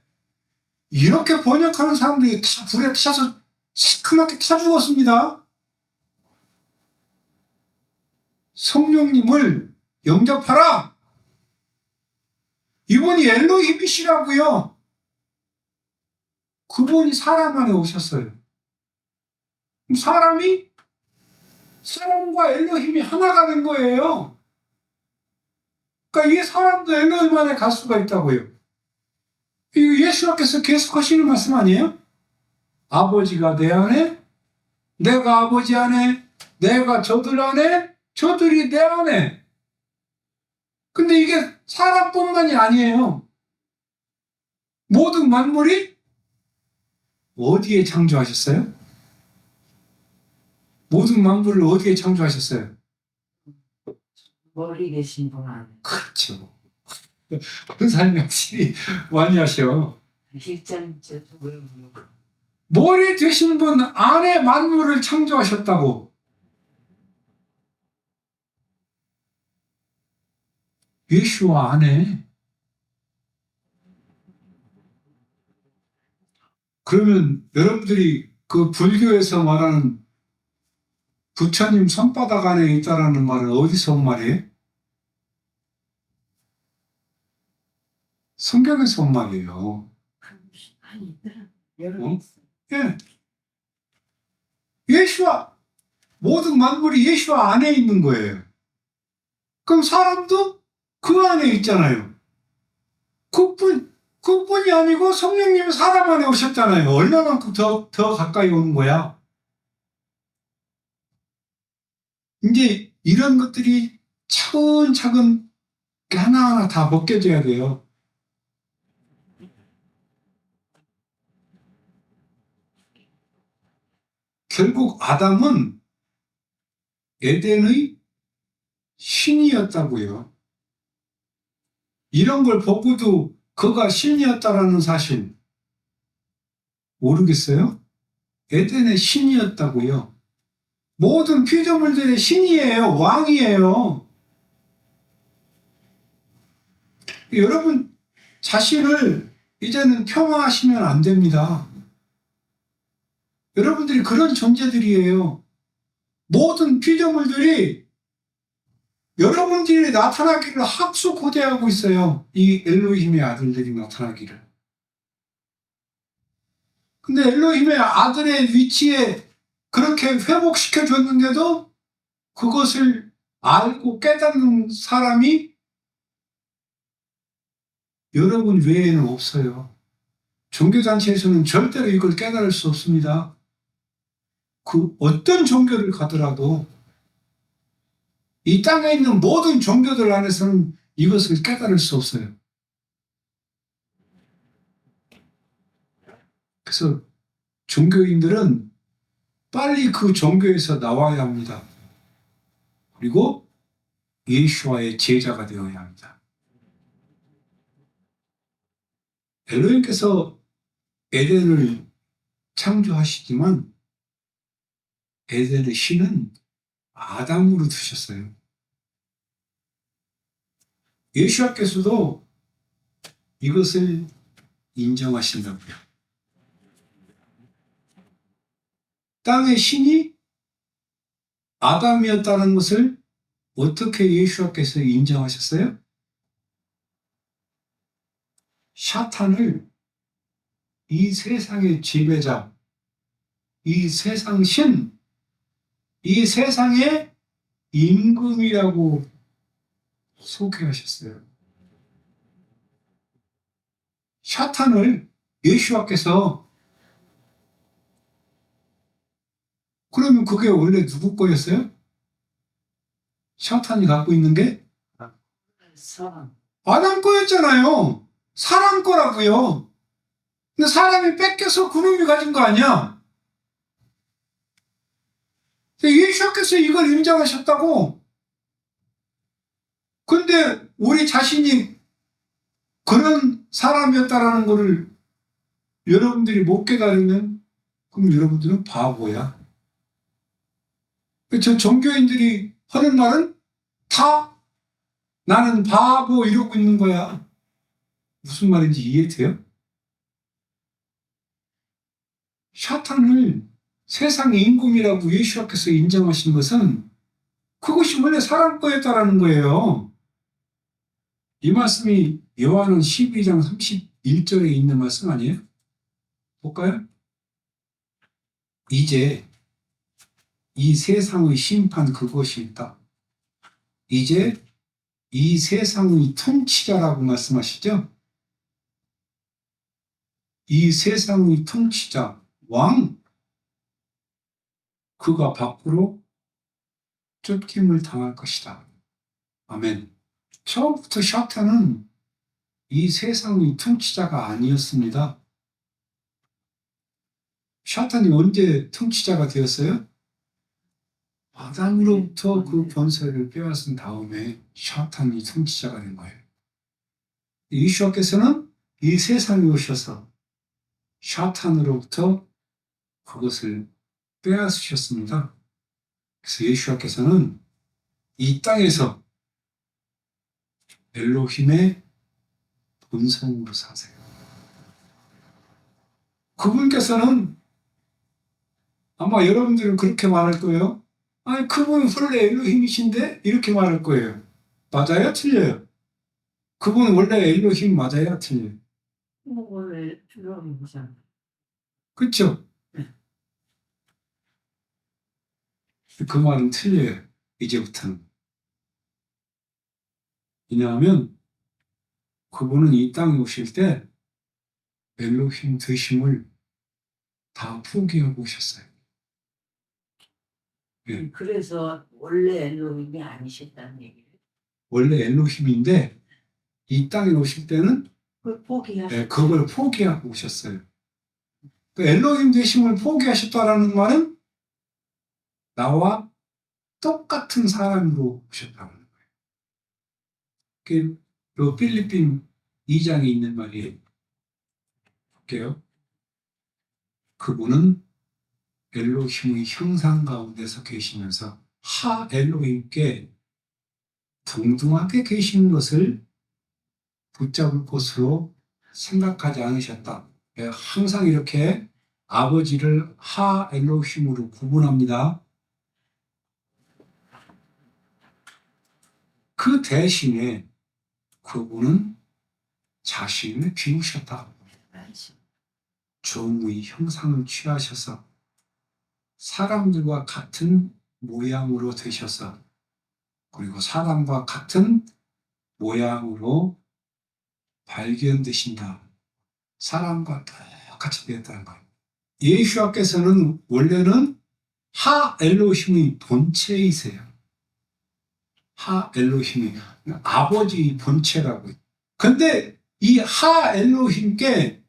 이렇게 번역하는 사람들이 다 불에 타서 시커멓게 타 죽었습니다. 성령님을 영접하라. 이분이 엘로힘이시라고요. 그분이 사람 안에 오셨어요. 사람과 엘로힘이 하나가 된 거예요. 그러니까 이 사람도 엘로힘 안에 갈 수가 있다고요. 이거 예수님께서 계속 하시는 말씀 아니에요? 아버지가 내 안에, 내가 아버지 안에, 내가 저들 안에, 저들이 내 안에. 근데 이게 사람뿐만이 아니에요. 모든 만물이 어디에 창조하셨어요? 모든 만물을 어디에 창조하셨어요? 멀리 계신 분 안에. 그렇죠. 그런 사람이 확실히 많이 하셔. 일장째 머리 되신 분 안에 만물을 창조하셨다고. 예수와 안에. 그러면 여러분들이 그 불교에서 말하는 부처님 손바닥 안에 있다라는 말은 어디서 온 말이에요? 성경에서 온 말이에요. 아니 여러 어? 예. 예수와, 모든 만물이 예수와 안에 있는 거예요. 그럼 사람도 그 안에 있잖아요. 그뿐이 아니고 성령님이 사람 안에 오셨잖아요. 얼마만큼 더 가까이 오는 거야. 이제 이런 것들이 차근차근 하나하나 다 벗겨져야 돼요. 결국 아담은 에덴의 신이었다고요. 이런 걸 보고도 그가 신이었다라는 사실 모르겠어요? 에덴의 신이었다고요. 모든 피조물들의 신이에요. 왕이에요. 여러분 자신을 이제는 폄하하시면 안 됩니다. 여러분들이 그런 존재들이에요. 모든 피조물들이 여러분들이 나타나기를 학수고대하고 있어요. 이 엘로힘의 아들들이 나타나기를. 근데 엘로힘의 아들의 위치에 그렇게 회복시켜 줬는데도 그것을 알고 깨닫는 사람이 여러분 외에는 없어요. 종교단체에서는 절대로 이걸 깨달을 수 없습니다. 그 어떤 종교를 가더라도 이 땅에 있는 모든 종교들 안에서는 이것을 깨달을 수 없어요. 그래서 종교인들은 빨리 그 종교에서 나와야 합니다. 그리고 예수와의 제자가 되어야 합니다. 엘로힘께서 에덴을 창조하시지만 에덴의 신은 아담으로 두셨어요. 예수님께서도 이것을 인정하신다고요. 땅의 신이 아담이었다는 것을 어떻게 예수님께서 인정하셨어요? 사탄을 이 세상의 지배자, 이 세상 신, 이 세상의 임금이라고 소개하셨어요. 사탄을 예수님께서 그러면 그게 원래 누구 거였어요? 사탄이 갖고 있는 게 사람. 아담 거였잖아요. 사람 거라고요. 근데 사람이 뺏겨서 그놈이 가진 거 아니야? 예수님께서 이걸 인정하셨다고. 근데 우리 자신이 그런 사람이었다라는 거를 여러분들이 못 깨달으면 그럼 여러분들은 바보야. 저 종교인들이 하는 말은 다 나는 바보 이러고 있는 거야. 무슨 말인지 이해돼요? 사탄을 세상의 임금이라고 예수님께서 인정하신 것은 그것이 원래 사람 거였다라는 거예요. 이 말씀이 요한은 12장 31절에 있는 말씀 아니에요? 볼까요? 이제 이 세상의 심판 그것이 있다. 이제 이 세상의 통치자라고 말씀하시죠? 이 세상의 통치자, 왕, 그가 밖으로 쫓김을 당할 것이다. 아멘. 처음부터 사탄은 이 세상의 통치자가 아니었습니다. 사탄이 언제 통치자가 되었어요? 아담으로부터 그 권세를 빼앗은 다음에 사탄이 통치자가 된 거예요. 예수님께서는 이 세상에 오셔서 사탄으로부터 그것을 빼앗으셨습니다. 그래서 예수님께서는 이 땅에서 엘로힘의 본성으로 사세요. 그분께서는 아마 여러분들은 그렇게 말할 거예요. 아니, 그분은 원래 엘로힘이신데? 이렇게 말할 거예요. 맞아요? 틀려요? 그분은 원래 엘로힘 맞아요? 틀려요? 원래 주름이잖아. 그렇죠? 그 말은 틀려요. 이제부터는. 왜냐하면 그분은 이 땅에 오실 때 엘로힘 되심을 다 포기하고 오셨어요. 예. 그래서 원래 엘로힘이 아니셨다는 얘기예요. 원래 엘로힘인데 이 땅에 오실 때는 그걸 포기하셨죠. 그걸 포기하고 오셨어요. 그 엘로힘 되심을 포기하셨다라는 말은 나와 똑같은 사람으로 오셨다는 거예요. 그 필리핀 2장에 있는 말이에요. 볼게요. 그분은 엘로힘의 형상 가운데서 계시면서 하 엘로힘께 동등하게 계시는 것을 붙잡을 것으로 생각하지 않으셨다. 항상 이렇게 아버지를 하 엘로힘으로 구분합니다. 그 대신에 그분은 자신을 비우셨다. 종의 형상을 취하셔서 사람들과 같은 모양으로 되셔서 그리고 사람과 같은 모양으로 발견되신다. 사람과 똑같이 되었다는 거예요. 예수님께서는 원래는 하 엘로힘의 본체이세요. 하 엘로힘이 아버지 본체라고. 근데 이 하 엘로힘께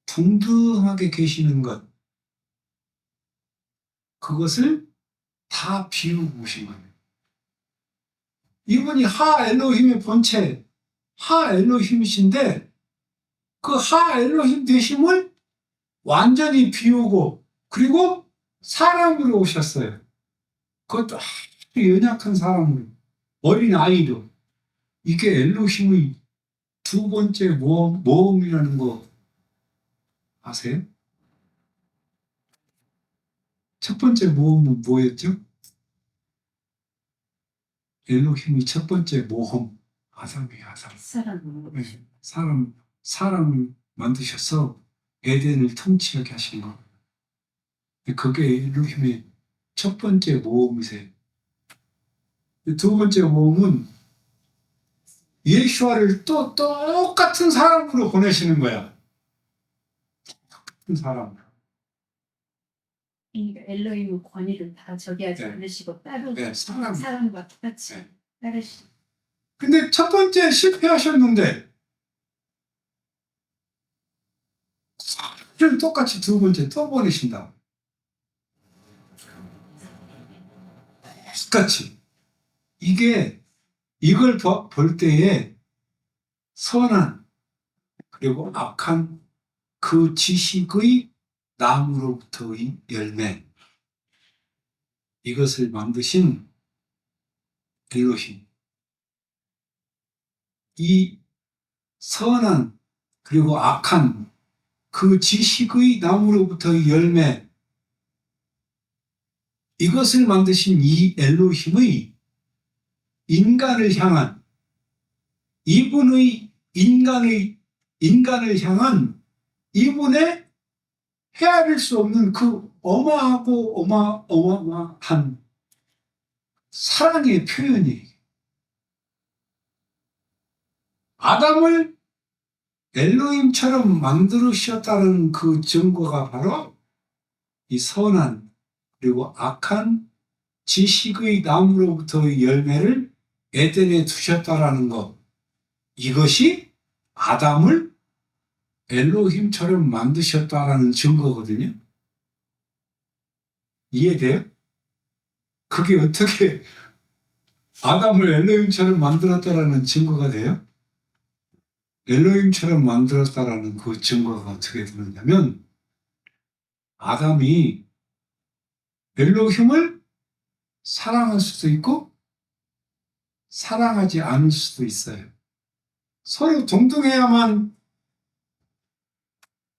동등하게 계시는 것, 그것을 다 비우고 오신 거예요. 이분이 하 엘로힘의 본체, 하 엘로힘이신데 그 하 엘로힘 되심을 완전히 비우고 그리고 사람으로 오셨어요. 그것도 아주 연약한 사람으로, 어린 아이로. 이게 엘로힘의 두 번째 모험이라는 거 아세요? 첫 번째 모험은 뭐였죠? 엘로힘의 첫 번째 모험, 아담이에요, 아담. 사람 네, 사람을 만드셔서 에덴을 통치하게 하신 거. 그게 엘로힘의 첫 번째 모험이세요. 두 번째 모험은 예수와를 또 똑같은 사람으로 보내시는 거야. 똑같은 사람. 이 엘로힘의 권위를 다 저기 하지 네. 않으시고 따로 네, 사람과 똑같이 네. 따르시. 근데 첫 번째 실패하셨는데 그럼 똑같이 두 번째 또 보내신다. 똑같이. 이걸 볼 때에 선한 그리고 악한 그 지식의 나무로부터의 열매, 이것을 만드신 엘로힘, 이 선한 그리고 악한 그 지식의 나무로부터의 열매, 이것을 만드신 이 엘로힘의 인간을 향한, 이분의 인간을 향한 이분의 헤아릴 수 없는 그 어마하고 어마어마한 사랑의 표현이, 아담을 엘로힘처럼 만들으셨다는 그 증거가 바로 이 선한 그리고 악한 지식의 나무로부터의 열매를 에덴에 두셨다라는 것, 이것이 아담을 엘로힘처럼 만드셨다라는 증거거든요. 이해돼요? 그게 어떻게 아담을 엘로힘처럼 만들었다라는 증거가 돼요? 엘로힘처럼 만들었다라는 그 증거가 어떻게 되느냐면, 아담이 엘로힘을 사랑할 수도 있고 사랑하지 않을 수도 있어요. 서로 동등해야만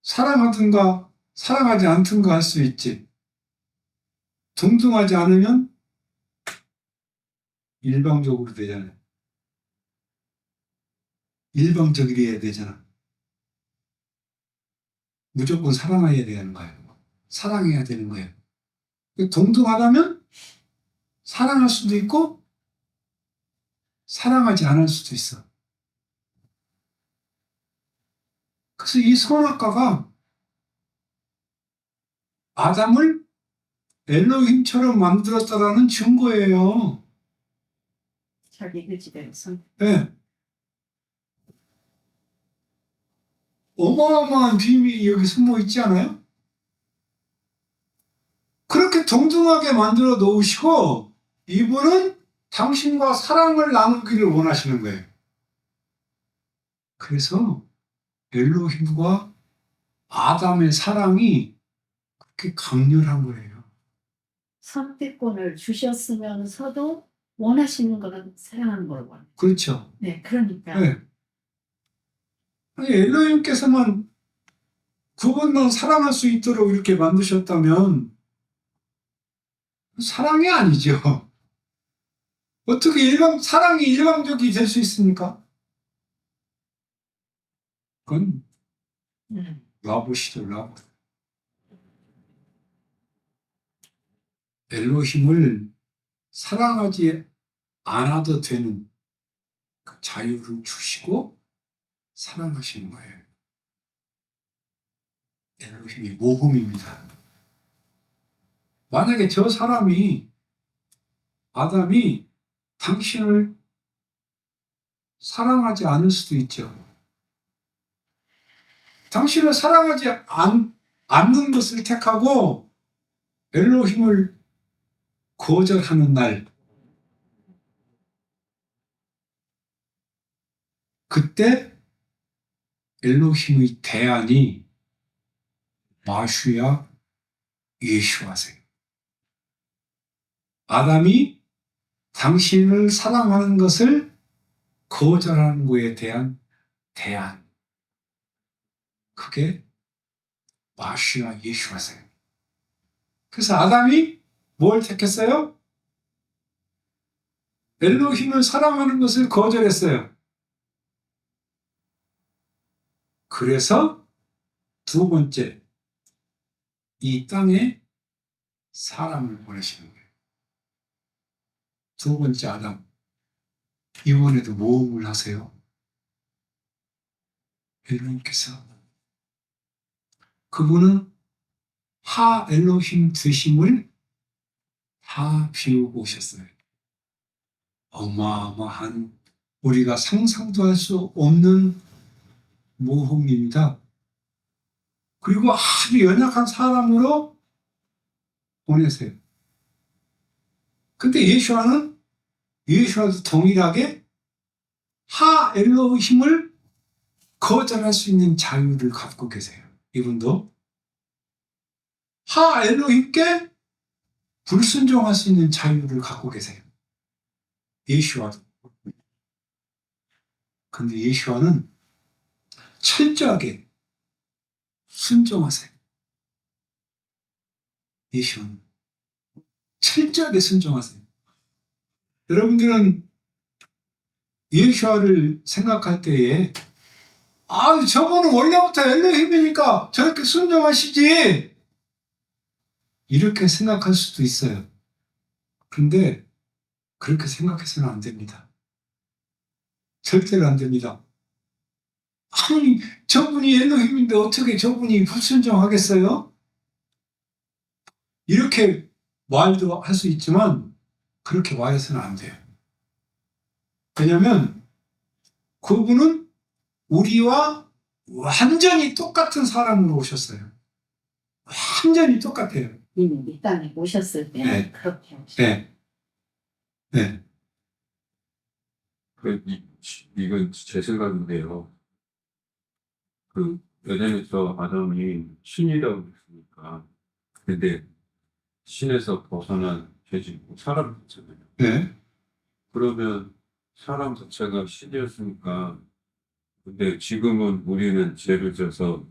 사랑하든가 사랑하지 않든가 할 수 있지. 동등하지 않으면 일방적으로 되잖아요. 일방적이어야 되잖아. 무조건 사랑해야 되는 거예요. 사랑해야 되는 거예요. 동등하다면 사랑할 수도 있고 사랑하지 않을 수도 있어. 그래서 이 선악과가 아담을 엘로힘처럼 만들었다라는 증거예요. 자기 의지대로서. 네. 어마어마한 비밀이 여기 숨어 있지 않아요? 그렇게 동등하게 만들어 놓으시고 이분은 당신과 사랑을 나누기를 원하시는 거예요. 그래서 엘로힘과 아담의 사랑이 그렇게 강렬한 거예요. 선택권을 주셨으면서도 원하시는 거는 사랑하는 걸 원해. 그렇죠. 네, 그러니까 네. 아니, 엘로힘께서만 그분만 사랑할 수 있도록 이렇게 만드셨다면 사랑이 아니죠. 어떻게 사랑이 일방적이 될 수 있습니까? 그건 라봇이죠, 라봇. 엘로힘을 사랑하지 않아도 되는 그 자유를 주시고 사랑하시는 거예요. 엘로힘이 모험입니다. 만약에 저 사람이, 아담이 당신을 사랑하지 않을 수도 있죠. 당신을 사랑하지 않는 것을 택하고 엘로힘을 거절하는 날, 그때 엘로힘의 대안이 마슈야 예슈아세요. 아담이 당신을 사랑하는 것을 거절하는 것에 대한 대안. 그게 마슈야 예슈아세요. 그래서 아담이 뭘 택했어요? 엘로힘을 사랑하는 것을 거절했어요. 그래서 두 번째, 이 땅에 사람을 보내시는 거예요. 두 번째 아담. 이번에도 모험을 하세요. 엘로힘께서. 그분은 하 엘로힘 드심을 다 비우고 오셨어요. 어마어마한, 우리가 상상도 할 수 없는 모험입니다. 그리고 아주 연약한 사람으로 보내세요. 근데 예수와도 동일하게 하 엘로힘을 거절할 수 있는 자유를 갖고 계세요. 이분도 하 엘로힘께 불순종할 수 있는 자유를 갖고 계세요. 예수와도. 근데 예수와는 철저하게 순종하세요. 예수는 철저하게 순종하세요. 여러분들은 예수와를 생각할 때에 저분은 원래부터 엘로힘이니까 저렇게 순종하시지, 이렇게 생각할 수도 있어요. 그런데 그렇게 생각해서는 안 됩니다. 절대로 안 됩니다. 아니, 저분이 엘로힘인데 어떻게 저분이 불순종하겠어요? 이렇게 말도 할 수 있지만 그렇게 말해서는 안 돼요. 왜냐하면 그분은 우리와 완전히 똑같은 사람으로 오셨어요. 완전히 똑같아요. 이미 이 땅에 오셨을 때는 네. 그렇게 오셨어요. 네. 이건 제 생각인데요. 에덴에서 아담이 신이라고 했으니까, 근데 신에서 벗어난 죄짓고 사람 자체잖아요. 네. 그러면 사람 자체가 신이었으니까, 근데 지금은 우리는 죄를 져서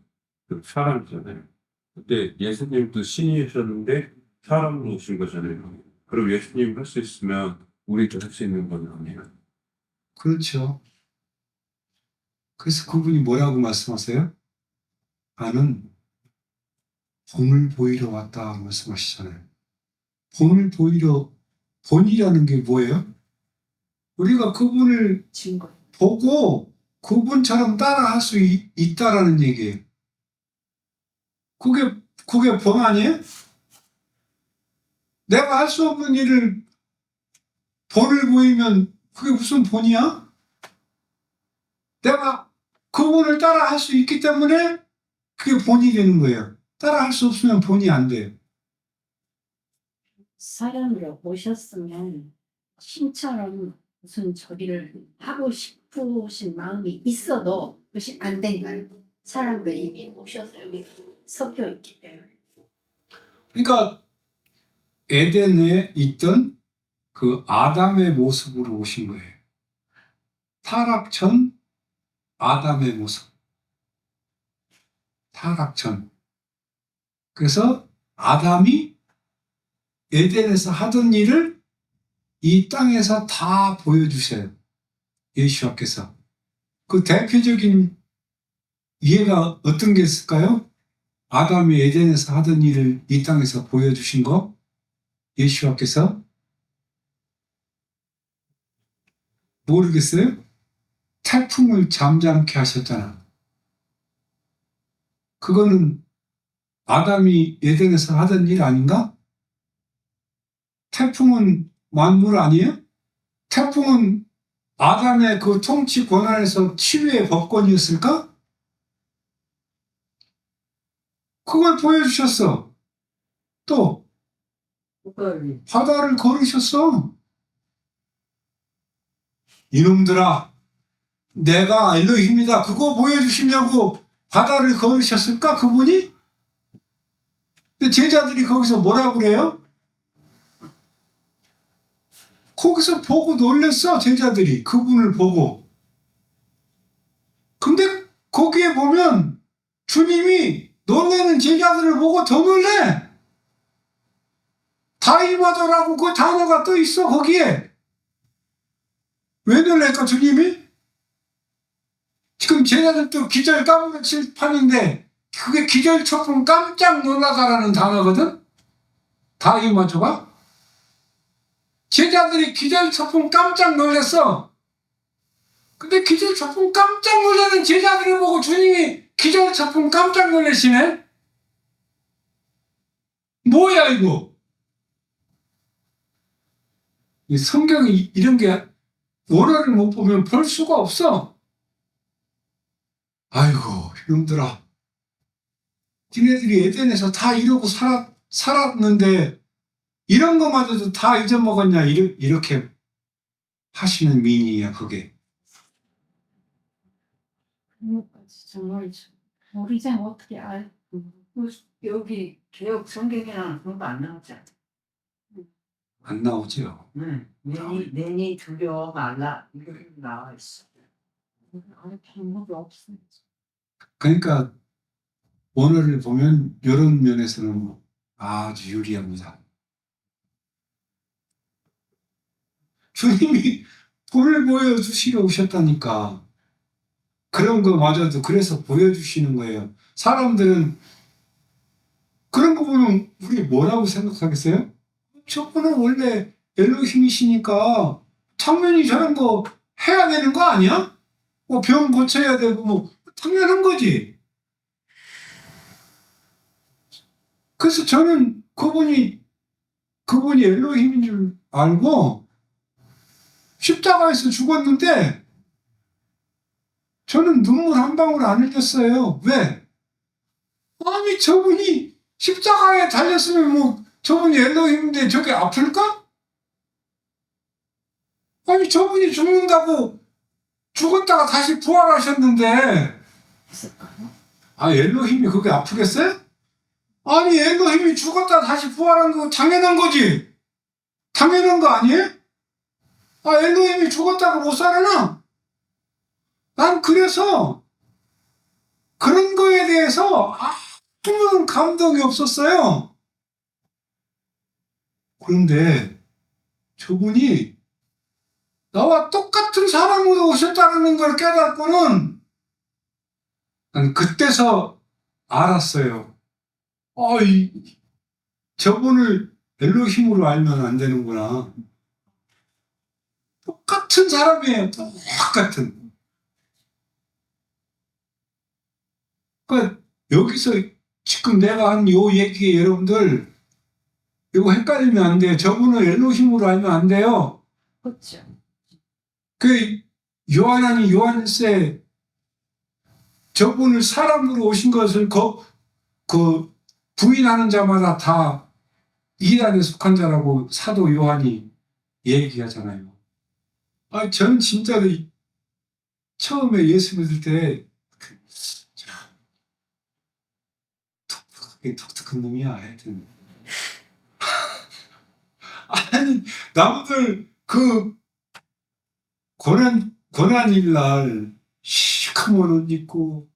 사람이잖아요. 근데 예수님도 신이셨는데 사람으로 오신 거잖아요. 그럼 예수님 할 수 있으면 우리도 할 수 있는 건 아니에요. 그렇죠. 그래서 그분이 뭐라고 말씀하세요? 나는 본을 보이러 왔다 말씀하시잖아요. 본을 보이러, 본이라는 게 뭐예요? 우리가 그분을 증거. 보고 그분처럼 따라할 수 있다라는 얘기예요. 그게 본 아니에요? 내가 할 수 없는 일을 본을 보이면 그게 무슨 본이야? 내가 그분을 따라 할 수 있기 때문에 그게 본이 되는 거예요. 따라 할 수 없으면 본이 안 돼요. 사람으로 오셨으면 신처럼 무슨 저기를 하고 싶으신 마음이 있어도 그것이 안 된다는 거예요. 사람으로 이미 오셔서 여기 섞여 있기 때문에. 그러니까 에덴에 있던 그 아담의 모습으로 오신 거예요. 타락 전 아담의 모습. 타락 전. 그래서 아담이 에덴에서 하던 일을 이 땅에서 다 보여주셔요. 예수님께서. 그 대표적인 예가 어떤 게 있을까요? 아담이 에덴에서 하던 일을 이 땅에서 보여주신 거? 예수님께서? 모르겠어요? 태풍을 잠잠케 하셨잖아. 그거는 아담이 에덴에서 하던 일 아닌가? 태풍은 만물 아니에요? 태풍은 아담의 그 통치 권한에서 치유의 법권이었을까? 그걸 보여주셨어. 또 바다를 걸으셨어. 이놈들아, 내가 엘로힘이다. 그거 보여주시려고 바다를 걸으셨을까? 그분이? 근데 제자들이 거기서 뭐라 그래요? 거기서 보고 놀랬어, 제자들이. 그분을 보고. 근데 거기에 보면 주님이 놀래는 제자들을 보고 더 놀래. 다이마더라고 그 단어가 또 있어, 거기에. 왜 놀랄까, 주님이? 지금 제자들도 기절 까무러칠 판인데, 그게 기절초풍 깜짝 놀라다라는 단어거든? 다이마저가? 제자들이 기절초풍 깜짝 놀랐어. 근데 기절초풍 깜짝 놀라는 제자들을 보고 주님이 기절초풍 깜짝 놀라시네? 뭐야, 이거? 이 성경이 이런 게 원어를 못 보면 볼 수가 없어. 아이고, 이놈들아. 니네들이 에덴에서 다 이러고 살았는데, 이런 것마저도 다 잊어먹었냐, 이렇게 하시는 미인이야, 그게. 그것까지 정말 우리 생 어떻게 여기 개혁 성경에는 그런 거 안 나오잖아. 안 나오죠. 내니 두려워 말라 이렇게 나와 있어. 아예 방법이 없어요. 그러니까, 원어를 보면, 이런 면에서는 아주 유리합니다. 주님이 불을 보여주시러 오셨다니까. 그런 거마저도 그래서 보여주시는 거예요. 사람들은 그런 거 보면 우리 뭐라고 생각하겠어요? 저분은 원래 엘로힘이시니까 당연히 저런 거 해야 되는 거 아니야? 뭐 병 고쳐야 되고 뭐 당연한 거지. 그래서 저는 그분이 엘로힘인 줄 알고 십자가에서 죽었는데 저는 눈물 한 방울 안 흘렸어요. 왜? 아니 저분이 십자가에 달렸으면 뭐 저분이 엘로힘인데 저게 아플까? 아니 저분이 죽는다고 죽었다가 다시 부활하셨는데 있을까요? 아 엘로힘이 그게 아프겠어요? 아니 엘로힘이 죽었다 다시 부활한 거 당연한 거지. 당연한 거 아니에요? 아 엘로힘이 죽었다고 못 살아나? 난 그래서 그런 거에 대해서 아무 감동이 없었어요. 그런데 저분이 나와 똑같은 사람으로 오셨다는 걸 깨닫고는 난 그때서 알았어요. 저분을 엘로힘으로 알면 안 되는구나. 똑같은 사람이에요. 똑같은. 그러니까 여기서 지금 내가 한 요 얘기에 여러분들 이거 헷갈리면 안 돼요. 저분을 엘로힘으로 알면 안 돼요. 그렇죠. 그 요한이 요한일세 저분을 사람으로 오신 것을 그 부인하는 자마다 다 이단에 속한 자라고 사도 요한이 얘기하잖아요. 저는 진짜 처음에 예수 믿을 때 독특한 놈이야, 하여튼. 아니, 남들 그 고난일 날 시커먼 옷 입고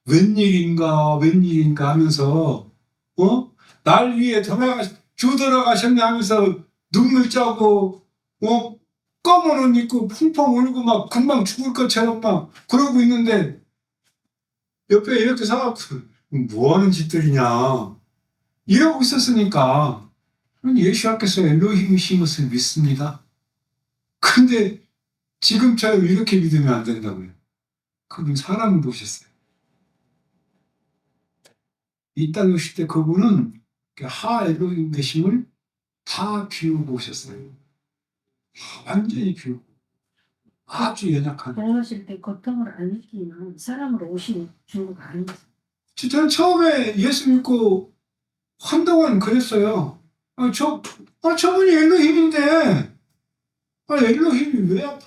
웬일인가 하면서 날 위해 주돌아가셨네 하면서 눈물 짜고 검은 옷 입고 펑펑 울고 막 금방 죽을 것처럼 막 그러고 있는데 옆에 이렇게 서갖고 뭐 하는 짓들이냐 이러고 있었으니까 예수님께서 엘로힘이신 것을 믿습니다. 근데 지금처럼 이렇게 믿으면 안 된다고요. 그분 사람을 오셨어요. 이 땅에 오실 때 그분은 하 엘로힘 계심을 다 비우고 오셨어요. 완전히 비우고 아주 연약한. 그러실 때 고통을 안 느끼면 사람으로 오신 중국 아니죠. 저는 처음에 예수 믿고 한동안 그랬어요. 저분이 엘로힘인데 엘로힘이 왜 아파?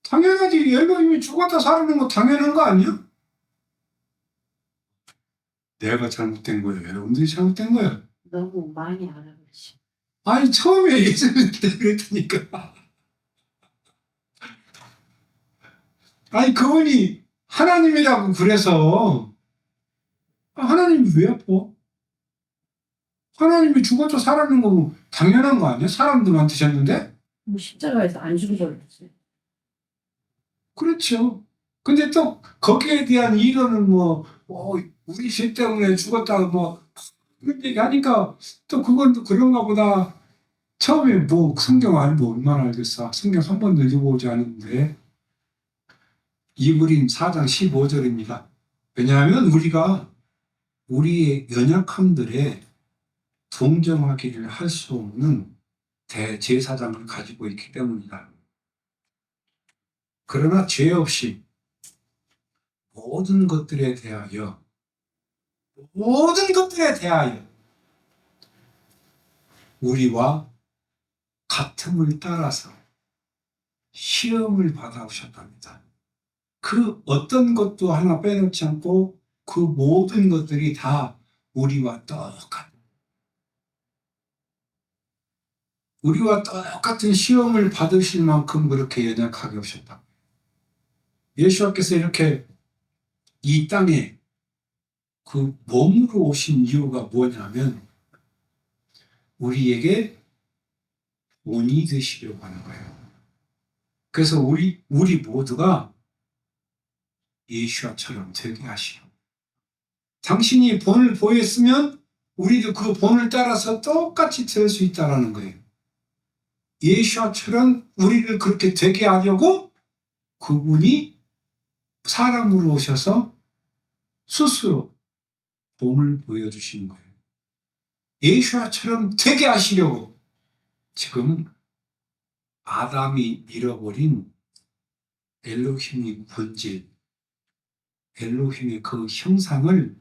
당연하지. 엘로힘이 죽었다 살아난 거 당연한 거 아니야? 내가 잘못된 거예요? 여러분들이 잘못된 거예요? 너무 많이 알아보시. 아니 처음에 예수님 때 그랬다니까. 아니 그분이 하나님이라고 그래서 하나님이 왜 아파? 하나님이 죽어도 살아는 거 당연한 거 아니야? 사람도 만드셨는데? 뭐 십자가에서 안 죽어버렸어요. 그렇죠. 근데 또 거기에 대한 이론은 우리 죄 때문에 죽었다 그런 얘기 하니까 또 그건 또 그런가 보다. 처음에 성경 알고 얼마나 알겠어. 성경 한 번도 읽어보지 않았는데. 이브림 4장 15절입니다. 왜냐하면 우리가 우리의 연약함들에 동정하기를 할 수 없는 대제사장을 가지고 있기 때문이다. 그러나 죄 없이 모든 것들에 대하여 우리와 같음을 따라서 시험을 받아오셨답니다. 그 어떤 것도 하나 빼놓지 않고 그 모든 것들이 다 우리와 똑같은 시험을 받으실 만큼 그렇게 연약하게 오셨다. 예수께서 이렇게 이 땅에 그 몸으로 오신 이유가 뭐냐면 우리에게 본이 되시려고 하는 거예요. 그래서 우리 모두가 예수와처럼 되게 하시오. 당신이 본을 보였으면 우리도 그 본을 따라서 똑같이 될 수 있다는 거예요. 예수와처럼 우리를 그렇게 되게 하려고 그분이 사람으로 오셔서 스스로 본을 보여주시는 거예요. 예수와처럼 되게 하시려고 지금 아담이 잃어버린 엘로힘의 본질, 엘로힘의 그 형상을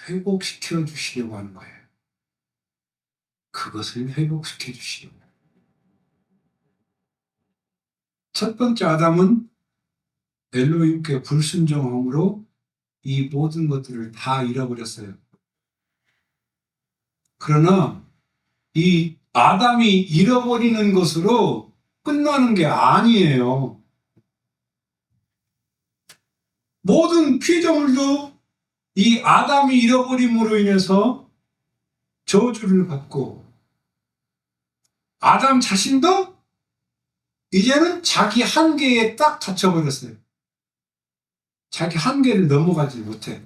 회복시켜 주시려고 하는 거예요. 그것을 회복시켜 주시려고. 첫 번째 아담은 엘로힘께 불순종함으로 이 모든 것들을 다 잃어버렸어요. 그러나 이 아담이 잃어버리는 것으로 끝나는 게 아니에요. 모든 피조물도 이 아담이 잃어버림으로 인해서 저주를 받고 아담 자신도 이제는 자기 한계에 딱 닫혀버렸어요. 자기 한계를 넘어가지 못해.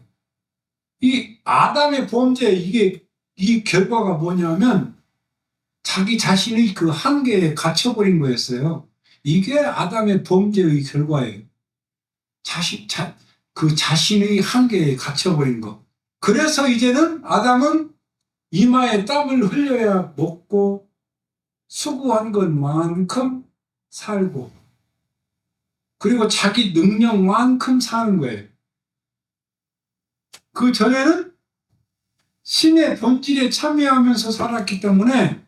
이 아담의 범죄 이 결과가 뭐냐면 자기 자신의 그 한계에 갇혀버린 거였어요. 이게 아담의 범죄의 결과예요. 그 자신의 한계에 갇혀버린 거. 그래서 이제는 아담은 이마에 땀을 흘려야 먹고 수고한 것만큼 살고 그리고 자기 능력만큼 사는 거예요. 그 전에는 신의 본질에 참여하면서 살았기 때문에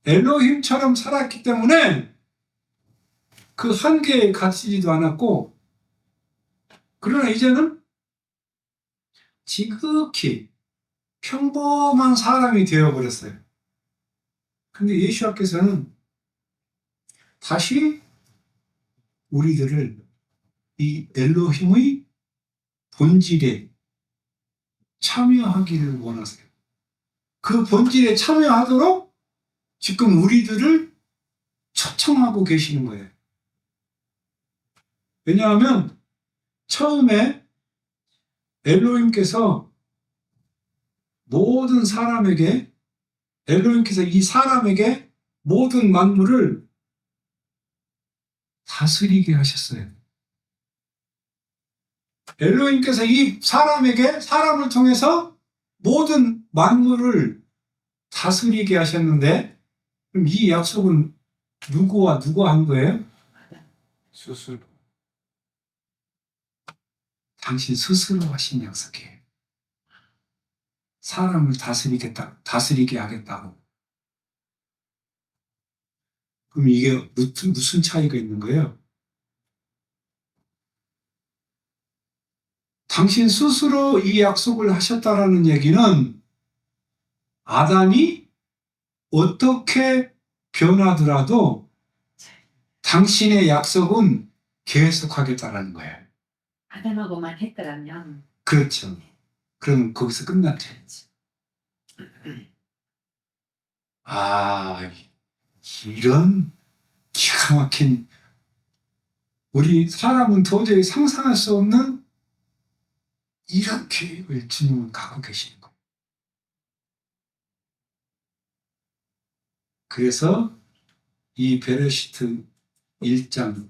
엘로힘처럼 살았기 때문에 그 한계에 갇히지도 않았고 그러나 이제는 지극히 평범한 사람이 되어버렸어요. 근데 예수께서는 다시 우리들을 이 엘로힘의 본질에 참여하기를 원하세요. 그 본질에 참여하도록 지금 우리들을 초청하고 계시는 거예요. 왜냐하면 처음에 엘로힘께서 이 사람에게 모든 만물을 다스리게 하셨어요. 엘로힘께서 이 사람을 통해서 모든 만물을 다스리게 하셨는데 그럼 이 약속은 누가 한 거예요? 스스로. 당신 스스로 하신 약속이에요. 사람을 다스리게 하겠다고. 그럼 이게 무슨 차이가 있는 거예요? 당신 스스로 이 약속을 하셨다라는 얘기는 아담이 어떻게 변하더라도 당신의 약속은 계속하겠다라는 거예요. 아담하고만 했더라면 그렇죠. 그럼 거기서 끝났죠. 아, 이런 기가 막힌, 우리 사람은 도저히 상상할 수 없는 이런 계획을 주님은 갖고 계시는 거예요. 그래서 이 베레시트 1장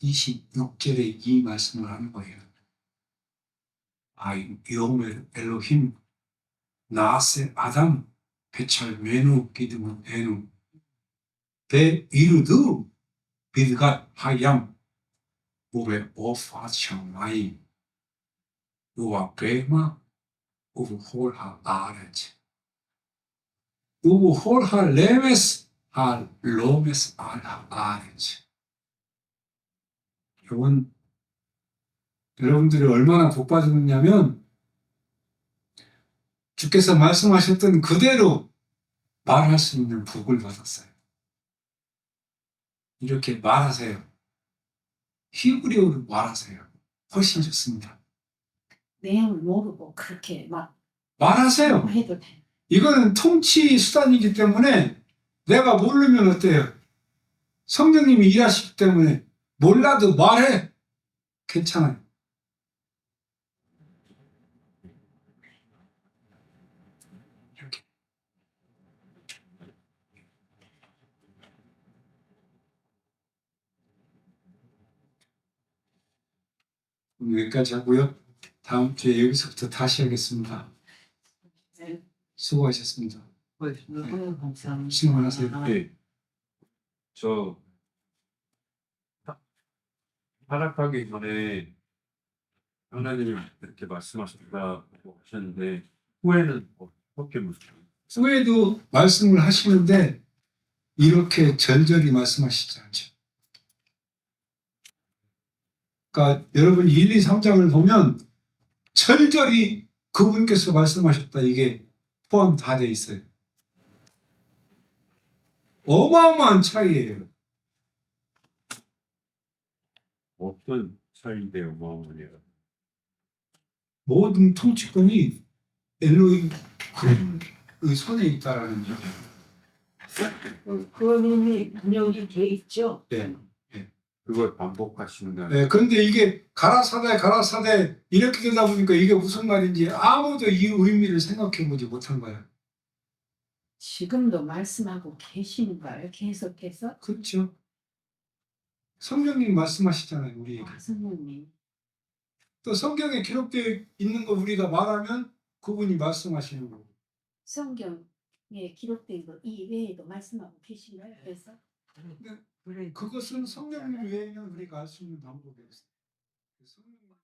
26절에 이 말씀을 하는 거예요. 요멜 엘로힘 나세 아담 베찰 메누 기드문 에누 데 이르드 비드가 하얌 우베 오파창마이 우와 베마 우브 홀하 아레츠 우브 홀하 레메스 알 로메스 알하 아레츠. 이건 여러분들이 얼마나 복 받았느냐면 주께서 말씀하셨던 그대로 말할 수 있는 복을 받았어요. 이렇게 말하세요. 히브리어로 말하세요. 훨씬 좋습니다. 내용을 모르고 그렇게 막 말하세요. 해도 돼. 이거는 통치 수단이기 때문에 내가 모르면 어때요? 성령님이 일하시기 때문에 몰라도 말해. 괜찮아요. 이렇게. 오늘 여기까지 하고요. 다음 주에 여기서부터 다시 하겠습니다. 네. 수고하셨습니다. 너무 감사합니다. 신문하세요. 네. 저 타락하기 전에 하나님이 이렇게 말씀하셨다고 하셨는데 후에는 어떻게 보세요? 후에도 말씀을 하시는데 이렇게 절절히 말씀하시지 않죠. 그러니까 여러분 1, 2, 3장을 보면 절절히 그분께서 말씀하셨다 이게 포함 다 돼 있어요. 어마어마한 차이예요. 어떤 차이인데요, 마음이요? 모든 통치권이 엘로힘 그 손에 있다라는 얘기예요. 그건 이미 분명히 돼 있죠. 네. 그걸 반복하시는 거 네, 그런데 이게 가라사대 이렇게 되다 보니까 이게 무슨 말인지 아무도 이 의미를 생각해 보지 못한 거예요. 지금도 말씀하고 계시는 거예요. 계속해서 그렇죠. 성령님 말씀하시잖아요, 우리에게. 성령님 또 성경에 기록되어 있는 거 우리가 말하면 그분이 말씀하시는 거고. 성경에 기록된 것 이외에도 말씀하고 계신 거예요. 그래서 그래. 그것은 성령님 외에는 우리가 알 수 있는 방법이 없어요. 성령